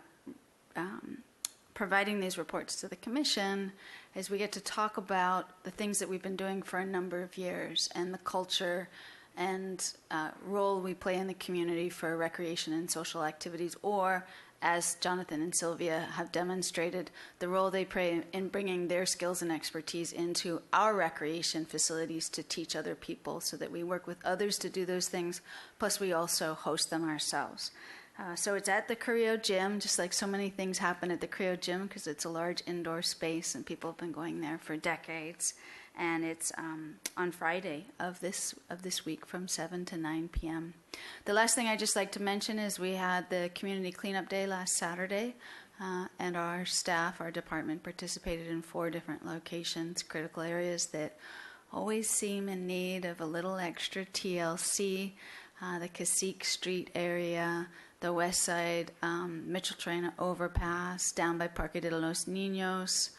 providing these reports to the Commission is we get to talk about the things that we've been doing for a number of years and the culture and role we play in the community for recreation and social activities, or as Jonathan and Sylvia have demonstrated, the role they play in bringing their skills and expertise into our recreation facilities to teach other people, so that we work with others to do those things, plus we also host them ourselves. So it's at the Carrillo Gym, just like so many things happen at the Carrillo Gym, because it's a large indoor space and people have been going there for decades. And it's on Friday of this week from 7 to 9 p.m. The last thing I'd just like to mention is we had the Community Cleanup Day last Saturday, and our staff, our department, participated in 4 different locations, critical areas that always seem in need of a little extra TLC, the Cacique Street area, the West Side Mitchell Traina overpass, down by Parque de los Niños,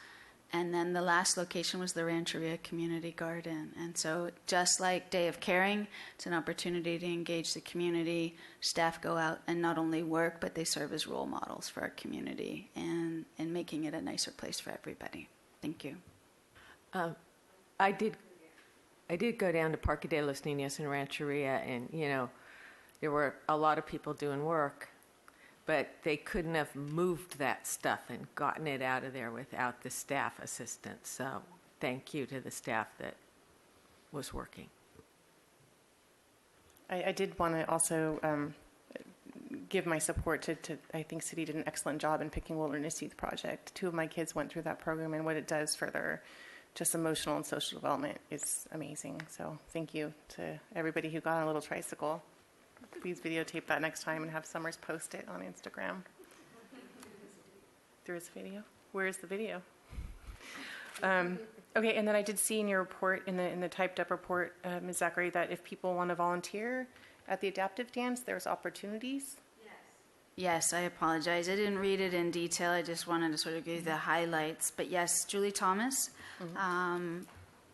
and then the last location was the Rancheria Community Garden. And so just like Day of Caring, it's an opportunity to engage the community. Staff go out and not only work, but they serve as role models for our community and making it a nicer place for everybody. Thank you. I did go down to Parque de los Niños and Rancheria, and, there were a lot of people doing work, but they couldn't have moved that stuff and gotten it out of there without the staff assistance. So thank you to the staff that was working. I did want to also give my support to I think City did an excellent job in picking Wilderness Youth Project. 2 of my kids went through that program, and what it does for their just emotional and social development is amazing. So thank you to everybody who got on a little tricycle. Please videotape that next time and have Summers post it on Instagram. There is a video? Where is the video? Okay, and then I did see in your report, in the typed up report, Ms. Zachary, that if people want to volunteer at the adaptive dance, there's opportunities? Yes, I apologize. I didn't read it in detail. I just wanted to sort of give you the highlights. But yes, Julie Thomas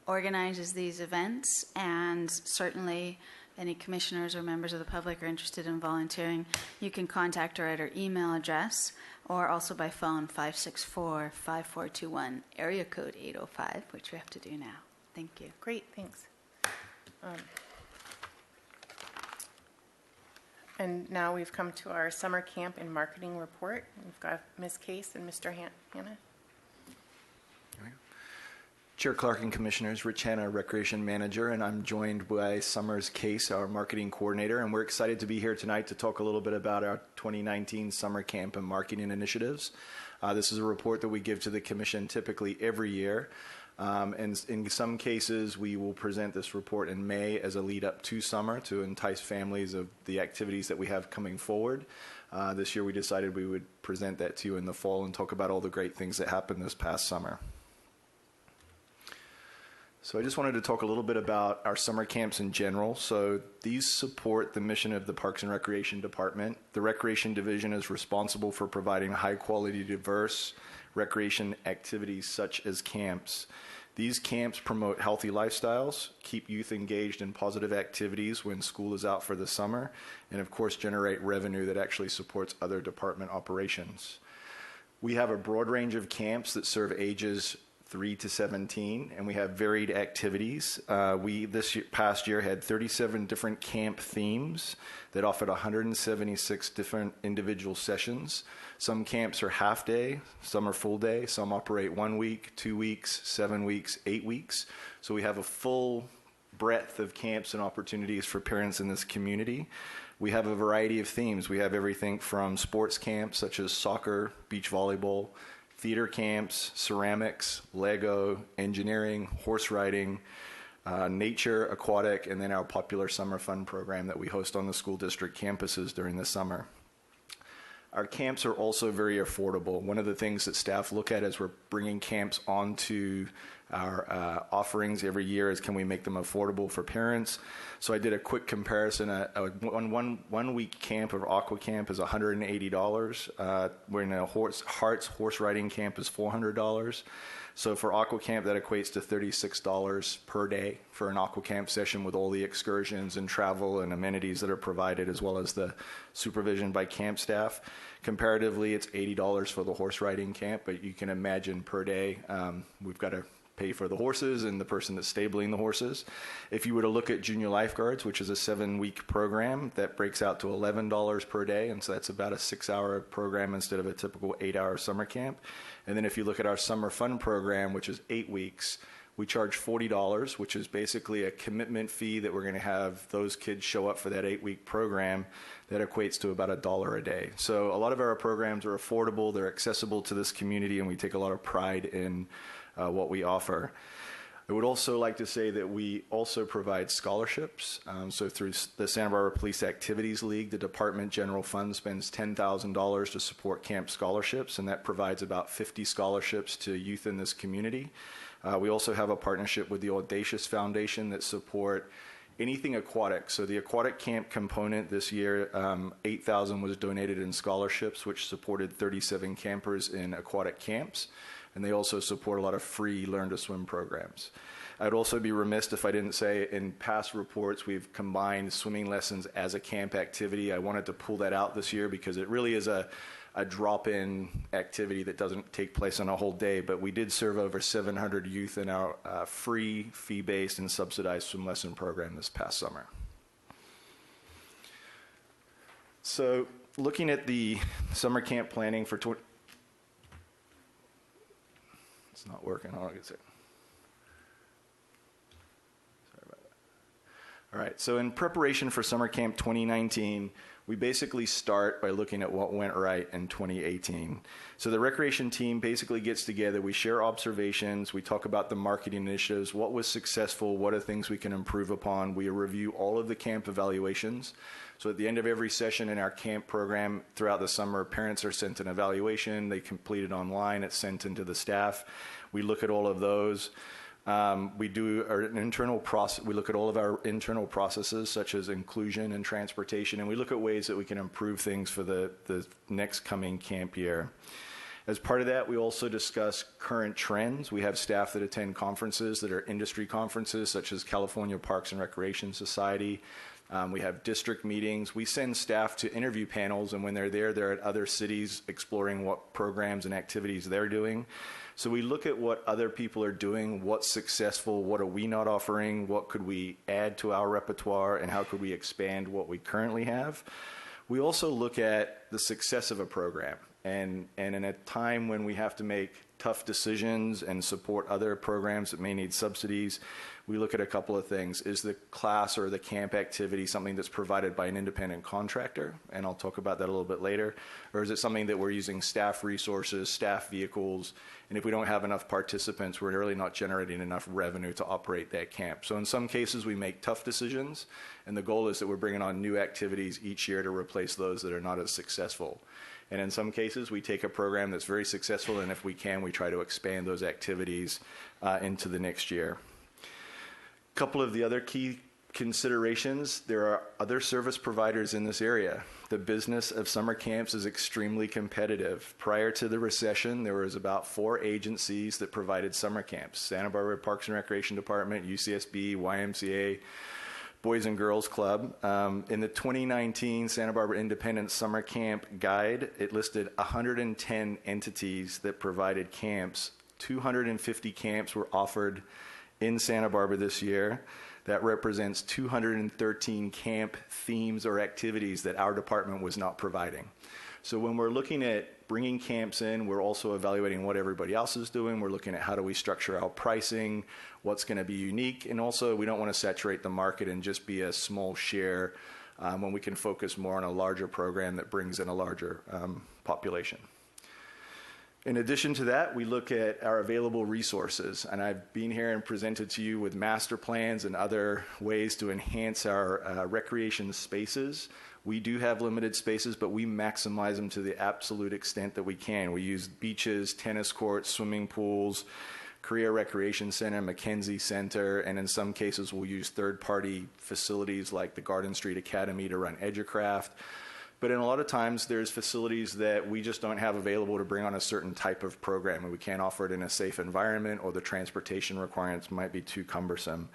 organizes these events, and certainly any commissioners or members of the public are interested in volunteering, you can contact her at her email address, or also by phone, 564-5421, area code 805, which we have to do now. Thank you. Great, thanks. And now we've come to our summer camp and marketing report. We've got Ms. Case and Mr. Hanna. Chair Clark and Commissioners, Rich Hanna, Recreation Manager, and I'm joined by Summers Case, our Marketing Coordinator, and we're excited to be here tonight to talk a little bit about our 2019 Summer Camp and Marketing Initiatives. This is a report that we give to the Commission typically every year, and in some cases we will present this report in May as a lead up to summer to entice families of the activities that we have coming forward. This year we decided we would present that to you in the fall and talk about all the great things that happened this past summer. So I just wanted to talk a little bit about our summer camps in general. So these support the mission of the Parks and Recreation Department. The Recreation Division is responsible for providing high-quality, diverse recreation activities such as camps. These camps promote healthy lifestyles, keep youth engaged in positive activities when school is out for the summer, and of course generate revenue that actually supports other department operations. We have a broad range of camps that serve ages 3 to 17, and we have varied activities. We, past year, had 37 different camp themes that offered 176 different individual sessions. Some camps are half day, some are full day, some operate 1 week, 2 weeks, 7 weeks, 8 weeks. So we have a full breadth of camps and opportunities for parents in this community. We have a variety of themes. We have everything from sports camps such as soccer, beach volleyball, theater camps, ceramics, Lego, engineering, horse riding, nature, aquatic, and then our popular summer fun program that we host on the school district campuses during the summer. Our camps are also very affordable. One of the things that staff look at as we're bringing camps onto our offerings every year is, can we make them affordable for parents? So I did a quick comparison. One week camp of Aqua Camp is $180. When a Hearts horse riding camp is $400. So for Aqua Camp, that equates to $36 per day for an Aqua Camp session with all the excursions and travel and amenities that are provided, as well as the supervision by camp staff. Comparatively, it's $80 for the horse riding camp, but you can imagine per day, we've got to pay for the horses and the person that's stabling the horses. If you were to look at Junior Lifeguards, which is a 7-week program, that breaks out to $11 per day, and so that's about a 6-hour program instead of a typical 8-hour summer camp. And then if you look at our Summer Fun program, which is 8 weeks, we charge $40, which is basically a commitment fee that we're going to have those kids show up for that 8-week program. That equates to about $1 a day. So a lot of our programs are affordable, they're accessible to this community, and we take a lot of pride in what we offer. I would also like to say that we also provide scholarships. So through the Santa Barbara Police Activities League, the Department General Fund spends $10,000 to support camp scholarships, and that provides about 50 scholarships to youth in this community. We also have a partnership with the Audacious Foundation that support anything aquatic. So the aquatic camp component this year, $8,000 was donated in scholarships, which supported 37 campers in aquatic camps. And they also support a lot of free Learn to Swim programs. I'd also be remiss if I didn't say in past reports we've combined swimming lessons as a camp activity. I wanted to pull that out this year because it really is a drop-in activity that doesn't take place on a whole day, but we did serve over 700 youth in our free, fee-based, and subsidized swim lesson program this past summer. So looking at the summer camp planning for it's not working. Hold on a second. Sorry about that. All right. So in preparation for Summer Camp 2019, we basically start by looking at what went right in 2018. So the recreation team basically gets together. We share observations. We talk about the marketing initiatives, what was successful, what are things we can improve upon. We review all of the camp evaluations. So at the end of every session in our camp program throughout the summer, parents are sent an evaluation. They complete it online. It's sent into the staff. We look at all of those. We do an internal process. We look at all of our internal processes, such as inclusion and transportation, and we look at ways that we can improve things for the next coming camp year. As part of that, we also discuss current trends. We have staff that attend conferences that are industry conferences, such as California Parks and Recreation Society. We have district meetings. We send staff to interview panels, and when they're there, they're at other cities exploring what programs and activities they're doing. So we look at what other people are doing, what's successful, what are we not offering, what could we add to our repertoire, and how could we expand what we currently have. We also look at the success of a program. And in a time when we have to make tough decisions and support other programs that may need subsidies, we look at a couple of things. Is the class or the camp activity something that's provided by an independent contractor? And I'll talk about that a little bit later. Or is it something that we're using staff resources, staff vehicles, and if we don't have enough participants, we're really not generating enough revenue to operate that camp. So in some cases, we make tough decisions, and the goal is that we're bringing on new activities each year to replace those that are not as successful. And in some cases, we take a program that's very successful, and if we can, we try to expand those activities into the next year. A couple of the other key considerations, there are other service providers in this area. The business of summer camps is extremely competitive. Prior to the recession, there was about 4 agencies that provided summer camps: Santa Barbara Parks and Recreation Department, UCSB, YMCA, Boys and Girls Club. In the 2019 Santa Barbara Independent Summer Camp Guide, it listed 110 entities that provided camps. 250 camps were offered in Santa Barbara this year. That represents 213 camp themes or activities that our department was not providing. So when we're looking at bringing camps in, we're also evaluating what everybody else is doing. We're looking at how do we structure our pricing, what's going to be unique, and also we don't want to saturate the market and just be a small share when we can focus more on a larger program that brings in a larger population. In addition to that, we look at our available resources, and I've been here and presented to you with master plans and other ways to enhance our recreation spaces. We do have limited spaces, but we maximize them to the absolute extent that we can. We use beaches, tennis courts, swimming pools, Korea Recreation Center, McKenzie Center, and in some cases we'll use third-party facilities like the Garden Street Academy to run EduCraft. But in a lot of times, there's facilities that we just don't have available to bring on a certain type of program, and we can't offer it in a safe environment, or the transportation requirements might be too cumbersome.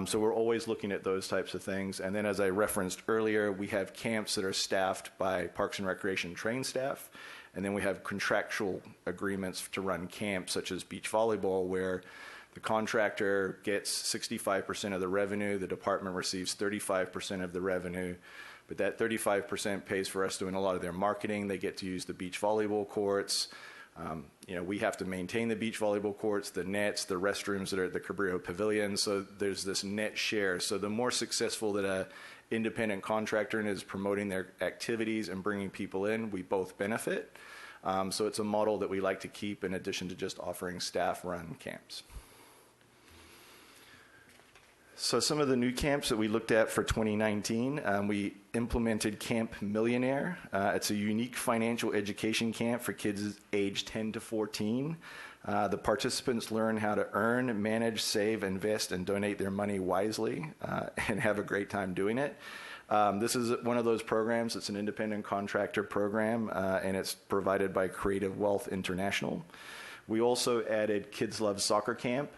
So we're always looking at those types of things. And then, as I referenced earlier, we have camps that are staffed by Parks and Recreation trained staff, and then we have contractual agreements to run camps, such as beach volleyball, where the contractor gets 65% of the revenue, the department receives 35% of the revenue. But that 35% pays for us doing a lot of their marketing. They get to use the beach volleyball courts. We have to maintain the beach volleyball courts, the nets, the restrooms that are at the Cabrillo Pavilion. So there's this net share. So the more successful that an independent contractor is promoting their activities and bringing people in, we both benefit. So it's a model that we like to keep in addition to just offering staff-run camps. So some of the new camps that we looked at for 2019, we implemented Camp Millionaire. It's a unique financial education camp for kids aged 10 to 14. The participants learn how to earn, manage, save, invest, and donate their money wisely and have a great time doing it. This is one of those programs. It's an independent contractor program, and it's provided by Creative Wealth International. We also added Kids Love Soccer Camp.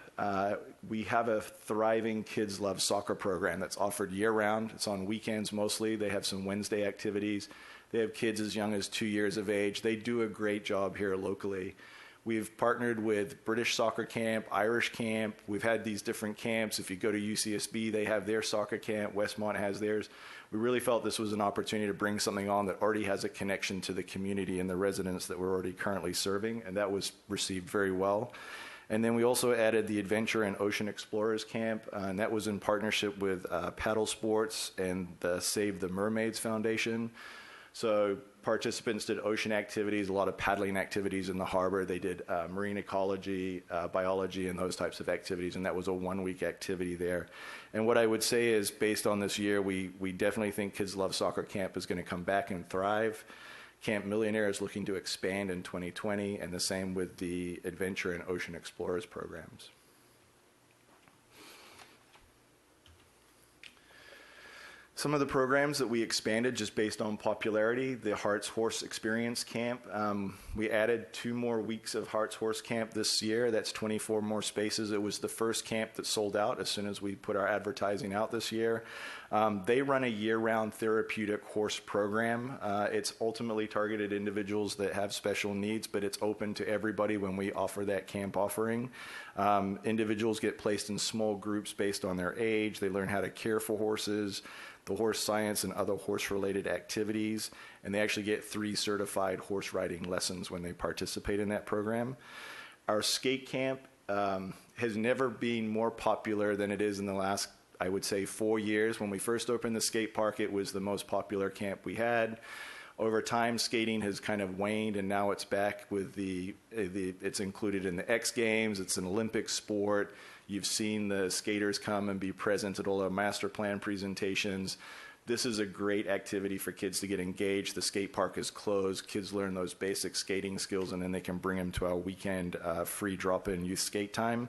We have a thriving Kids Love Soccer program that's offered year-round. It's on weekends mostly. They have some Wednesday activities. They have kids as young as 2 years of age. They do a great job here locally. We've partnered with British Soccer Camp, Irish Camp. We've had these different camps. If you go to UCSB, they have their soccer camp. Westmont has theirs. We really felt this was an opportunity to bring something on that already has a connection to the community and the residents that we're already currently serving, and that was received very well. And then we also added the Adventure and Ocean Explorers Camp, and that was in partnership with Paddle Sports and the Save the Mermaids Foundation. So participants did ocean activities, a lot of paddling activities in the harbor. They did marine ecology, biology, and those types of activities, and that was a one-week activity there. And what I would say is, based on this year, we definitely think Kids Love Soccer Camp is going to come back and thrive. Camp Millionaire is looking to expand in 2020, and the same with the Adventure and Ocean Explorers programs. Some of the programs that we expanded just based on popularity, the Hart's Horse Experience Camp. We added 2 more weeks of Hart's Horse Camp this year. That's 24 more spaces. It was the first camp that sold out as soon as we put our advertising out this year. They run a year-round therapeutic horse program. It's ultimately targeted individuals that have special needs, but it's open to everybody when we offer that camp offering. Individuals get placed in small groups based on their age. They learn how to care for horses, the horse science, and other horse-related activities, and they actually get 3 certified horse riding lessons when they participate in that program. Our skate camp has never been more popular than it is in the last, I would say, 4 years. When we first opened the skate park, it was the most popular camp we had. Over time, skating has kind of waned, and now it's back with it's included in the X Games. It's an Olympic sport. You've seen the skaters come and be present at all our master plan presentations. This is a great activity for kids to get engaged. The skate park is closed. Kids learn those basic skating skills, and then they can bring them to our weekend free drop-in youth skate time.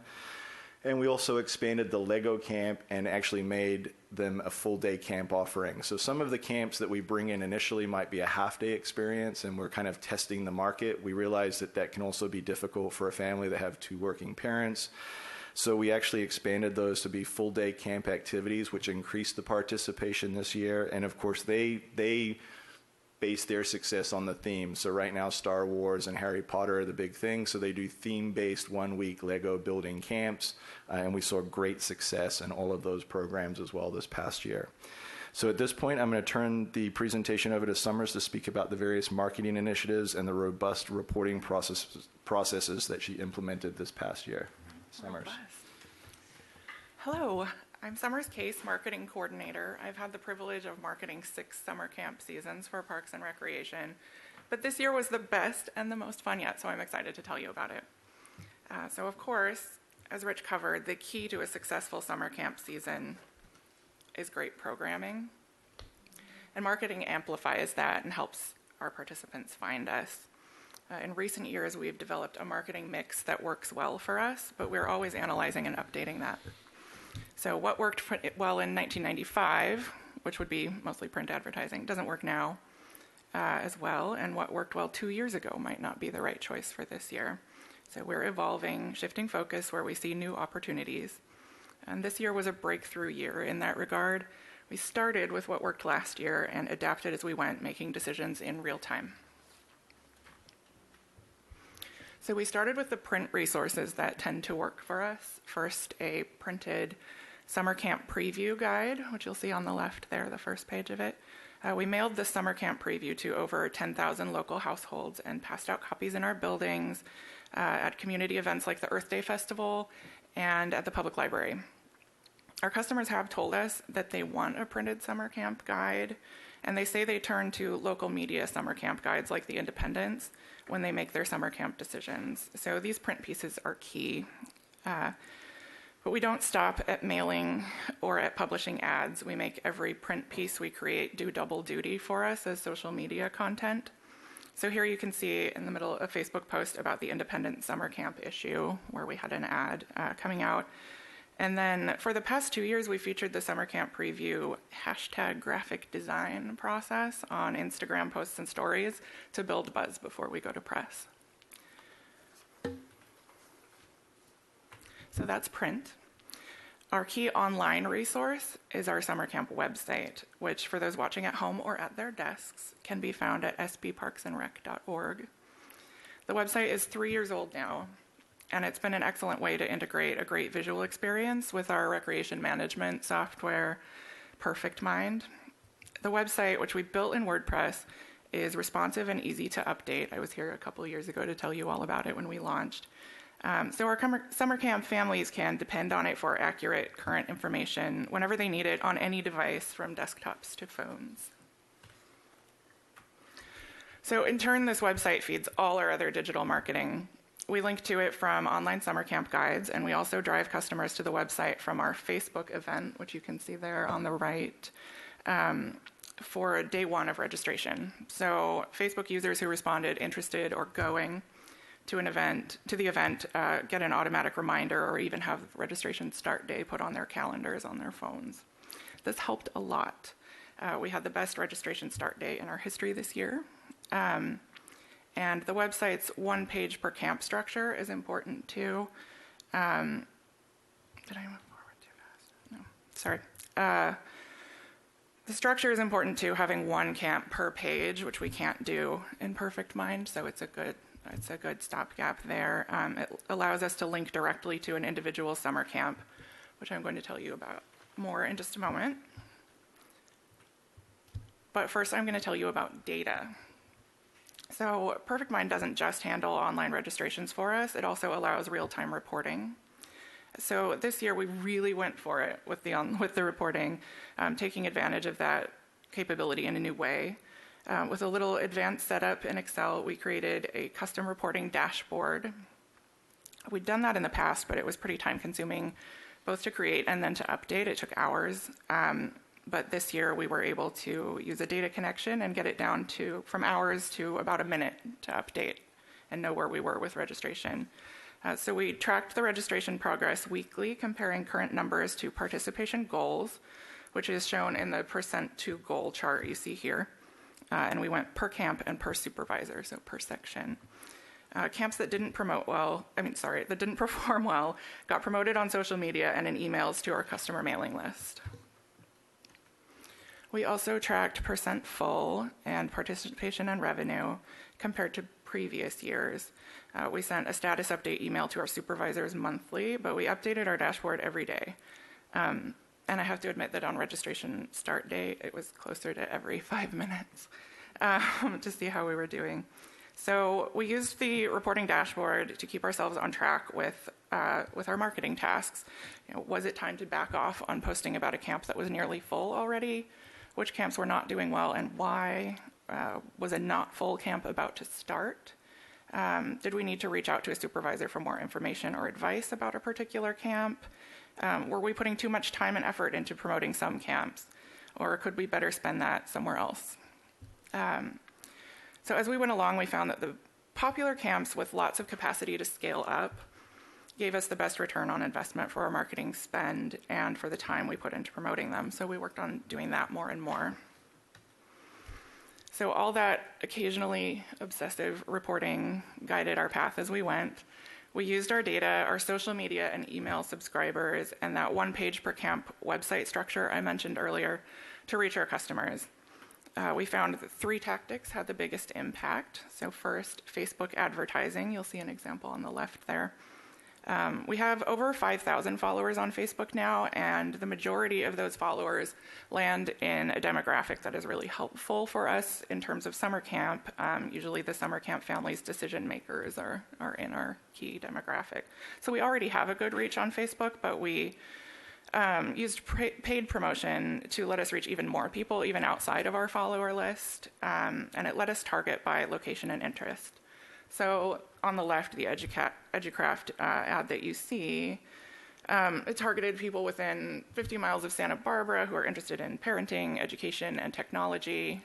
And we also expanded the Lego camp and actually made them a full-day camp offering. So some of the camps that we bring in initially might be a half-day experience, and we're kind of testing the market. We realize that that can also be difficult for a family that have 2 working parents. So we actually expanded those to be full-day camp activities, which increased the participation this year. And of course, they base their success on the theme. So right now, Star Wars and Harry Potter are the big thing. So they do theme-based 1-week Lego building camps. And we saw great success in all of those programs as well this past year. So at this point, I'm going to turn the presentation over to Summers to speak about the various marketing initiatives and the robust reporting processes that she implemented this past year. Summers. Hello, I'm Summers Case, Marketing Coordinator. I've had the privilege of marketing 6 summer camp seasons for Parks and Recreation, but this year was the best and the most fun yet, so I'm excited to tell you about it. So of course, as Rich covered, the key to a successful summer camp season is great programming, and marketing amplifies that and helps our participants find us. In recent years, we've developed a marketing mix that works well for us, but we're always analyzing and updating that. So what worked well in 1995, which would be mostly print advertising, doesn't work now as well, and what worked well 2 years ago might not be the right choice for this year. So we're evolving, shifting focus where we see new opportunities. And this year was a breakthrough year in that regard. We started with what worked last year and adapted as we went, making decisions in real time. So we started with the print resources that tend to work for us. First, a printed summer camp preview guide, which you'll see on the left there, the first page of it. We mailed the summer camp preview to over 10,000 local households and passed out copies in our buildings, at community events like the Earth Day Festival, and at the public library. Our customers have told us that they want a printed summer camp guide, and they say they turn to local media summer camp guides like The Independents when they make their summer camp decisions. So these print pieces are key. But we don't stop at mailing or at publishing ads. We make every print piece we create do double duty for us as social media content. So here you can see in the middle a Facebook post about the Independent Summer Camp issue where we had an ad coming out. And then for the past 2 years, we featured the summer camp preview #graphic design process on Instagram posts and stories to build buzz before we go to press. So that's print. Our key online resource is our summer camp website, which for those watching at home or at their desks can be found at sbparksandrec.org. The website is 3 years old now, and it's been an excellent way to integrate a great visual experience with our recreation management software, PerfectMind. The website, which we built in WordPress, is responsive and easy to update. I was here a couple years ago to tell you all about it when we launched. So our summer camp families can depend on it for accurate, current information whenever they need it on any device, from desktops to phones. So in turn, this website feeds all our other digital marketing. We link to it from online summer camp guides, and we also drive customers to the website from our Facebook event, which you can see there on the right, for day 1 of registration. So Facebook users who responded interested or going to the event get an automatic reminder or even have registration start day put on their calendars on their phones. This helped a lot. We had the best registration start day in our history this year. And the website's one page per camp structure is important too. Did I move forward too fast? No, sorry. The structure is important too, having one camp per page, which we can't do in PerfectMind, so it's a good stopgap there. It allows us to link directly to an individual summer camp, which I'm going to tell you about more in just a moment. But first, I'm going to tell you about data. So PerfectMind doesn't just handle online registrations for us, it also allows real-time reporting. So this year we really went for it with the reporting, taking advantage of that capability in a new way. With a little advanced setup in Excel, we created a custom reporting dashboard. We'd done that in the past, but it was pretty time-consuming, both to create and then to update. It took hours. But this year we were able to use a data connection and get it down from hours to about a minute to update and know where we were with registration. So we tracked the registration progress weekly, comparing current numbers to participation goals, which is shown in the percent to goal chart you see here. And we went per camp and per supervisor, so per section. Camps that didn't that didn't perform well got promoted on social media and in emails to our customer mailing list. We also tracked percent full and participation and revenue compared to previous years. We sent a status update email to our supervisors monthly, but we updated our dashboard every day. And I have to admit that on registration start day, it was closer to every 5 minutes to see how we were doing. So we used the reporting dashboard to keep ourselves on track with our marketing tasks. Was it time to back off on posting about a camp that was nearly full already? Which camps were not doing well and why? Was a not full camp about to start? Did we need to reach out to a supervisor for more information or advice about a particular camp? Were we putting too much time and effort into promoting some camps? Or could we better spend that somewhere else? So as we went along, we found that the popular camps with lots of capacity to scale up gave us the best return on investment for our marketing spend and for the time we put into promoting them. So we worked on doing that more and more. So all that occasionally obsessive reporting guided our path as we went. We used our data, our social media and email subscribers, and that one page per camp website structure I mentioned earlier to reach our customers. We found that 3 tactics had the biggest impact. So first, Facebook advertising. You'll see an example on the left there. We have over 5,000 followers on Facebook now, and the majority of those followers land in a demographic that is really helpful for us in terms of summer camp. Usually the summer camp families' decision makers are in our key demographic. So we already have a good reach on Facebook, but we used paid promotion to let us reach even more people, even outside of our follower list, and it let us target by location and interest. So on the left, the EduCraft ad that you see, it targeted people within 50 miles of Santa Barbara who are interested in parenting, education, and technology.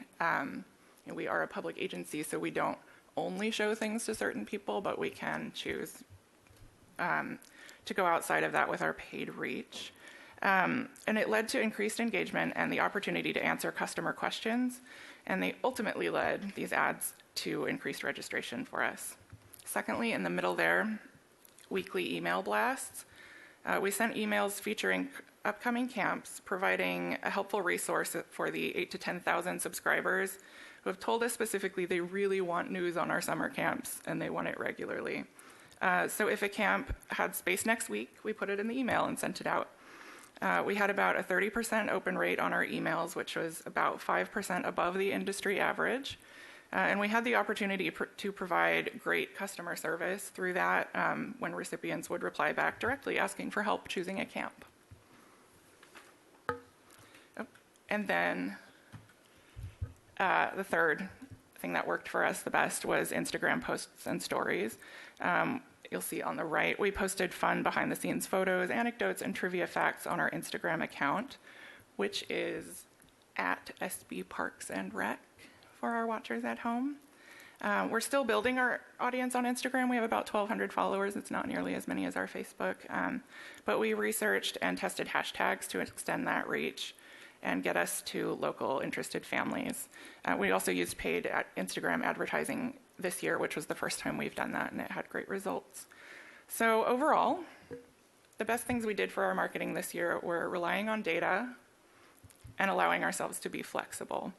We are a public agency, so we don't only show things to certain people, but we can choose to go outside of that with our paid reach. And it led to increased engagement and the opportunity to answer customer questions, and they ultimately led, these ads, to increased registration for us. Secondly, in the middle there, weekly email blasts. We sent emails featuring upcoming camps, providing a helpful resource for the 8,000 to 10,000 subscribers who have told us specifically they really want news on our summer camps and they want it regularly. So if a camp had space next week, we put it in the email and sent it out. We had about a 30% open rate on our emails, which was about 5% above the industry average. And we had the opportunity to provide great customer service through that when recipients would reply back directly asking for help choosing a camp. And then the third thing that worked for us the best was Instagram posts and stories. You'll see on the right, we posted fun behind-the-scenes photos, anecdotes, and trivia facts on our Instagram account, which is at SB Parks and Rec for our watchers at home. We're still building our audience on Instagram. We have about 1,200 followers. It's not nearly as many as our Facebook. But we researched and tested hashtags to extend that reach and get us to local interested families. We also used paid Instagram advertising this year, which was the first time we've done that, and it had great results. So overall, the best things we did for our marketing this year were relying on data and allowing ourselves to be flexible.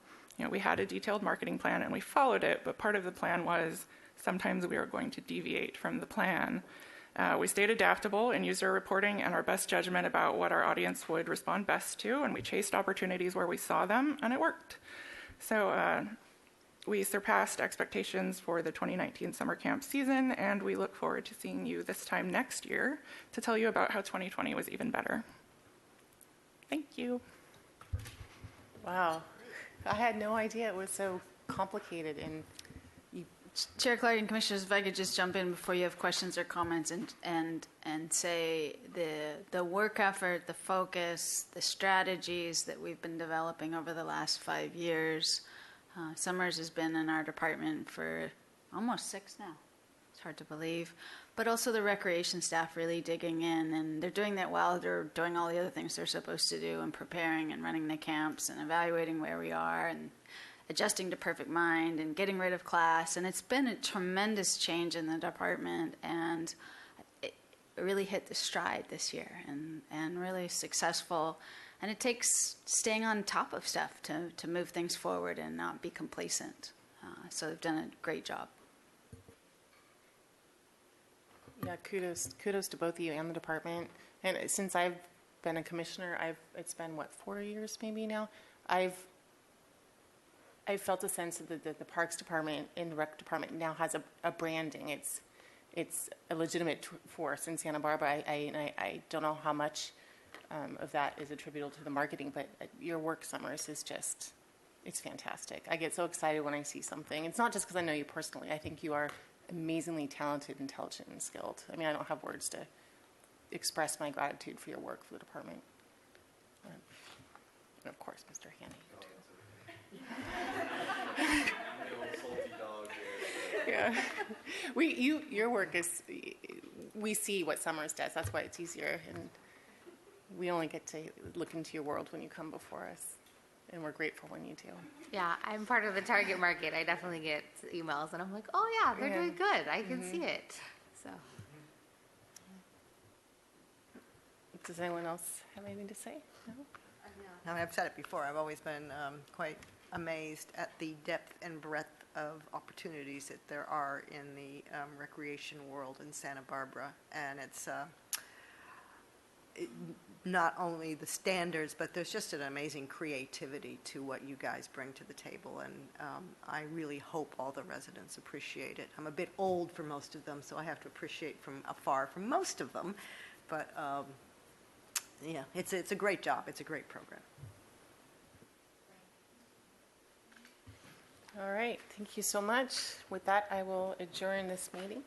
We had a detailed marketing plan and we followed it, but part of the plan was sometimes we were going to deviate from the plan. We stayed adaptable and used our reporting and our best judgment about what our audience would respond best to, and we chased opportunities where we saw them, and it worked. So we surpassed expectations for the 2019 summer camp season, and we look forward to seeing you this time next year to tell you about how 2020 was even better. Thank you. Wow. I had no idea it was so complicated. And Chair Clark and Commissioners, if I could just jump in before you have questions or comments and say the work effort, the focus, the strategies that we've been developing over the last 5 years. Summers has been in our department for almost 6 now. It's hard to believe. But also the recreation staff really digging in, and they're doing that while they're doing all the other things they're supposed to do, and preparing and running the camps and evaluating where we are and adjusting to Perfect Mind and getting rid of class. And it's been a tremendous change in the department, and it really hit the stride this year and really successful. And it takes staying on top of stuff to move things forward and not be complacent. So they've done a great job. Yeah, kudos to both of you and the department. And since I've been a commissioner, it's been, 4 years maybe now? I've felt a sense that the Parks Department and the Rec Department now has a branding. It's a legitimate force in Santa Barbara. I don't know how much of that is attributable to the marketing, but your work, Summers, is just, it's fantastic. I get so excited when I see something. It's not just because I know you personally. I think you are amazingly talented, intelligent, and skilled. I mean, I don't have words to express my gratitude for your work for the department. And of course, Mr. Hanny, too. Yeah. Your work is, we see what Summers does. That's why it's easier. And we only get to look into your world when you come before us. And we're grateful when you do. Yeah, I'm part of the target market. I definitely get emails, and I'm like, oh yeah, they're doing good. I can see it. So. Does anyone else have anything to say? No? No, I've said it before. I've always been quite amazed at the depth and breadth of opportunities that there are in the recreation world in Santa Barbara. And it's not only the standards, but there's just an amazing creativity to what you guys bring to the table. And I really hope all the residents appreciate it. I'm a bit old for most of them, so I have to appreciate from afar from most of them. But yeah, it's a great job. It's a great program. All right. Thank you so much. With that, I will adjourn this meeting.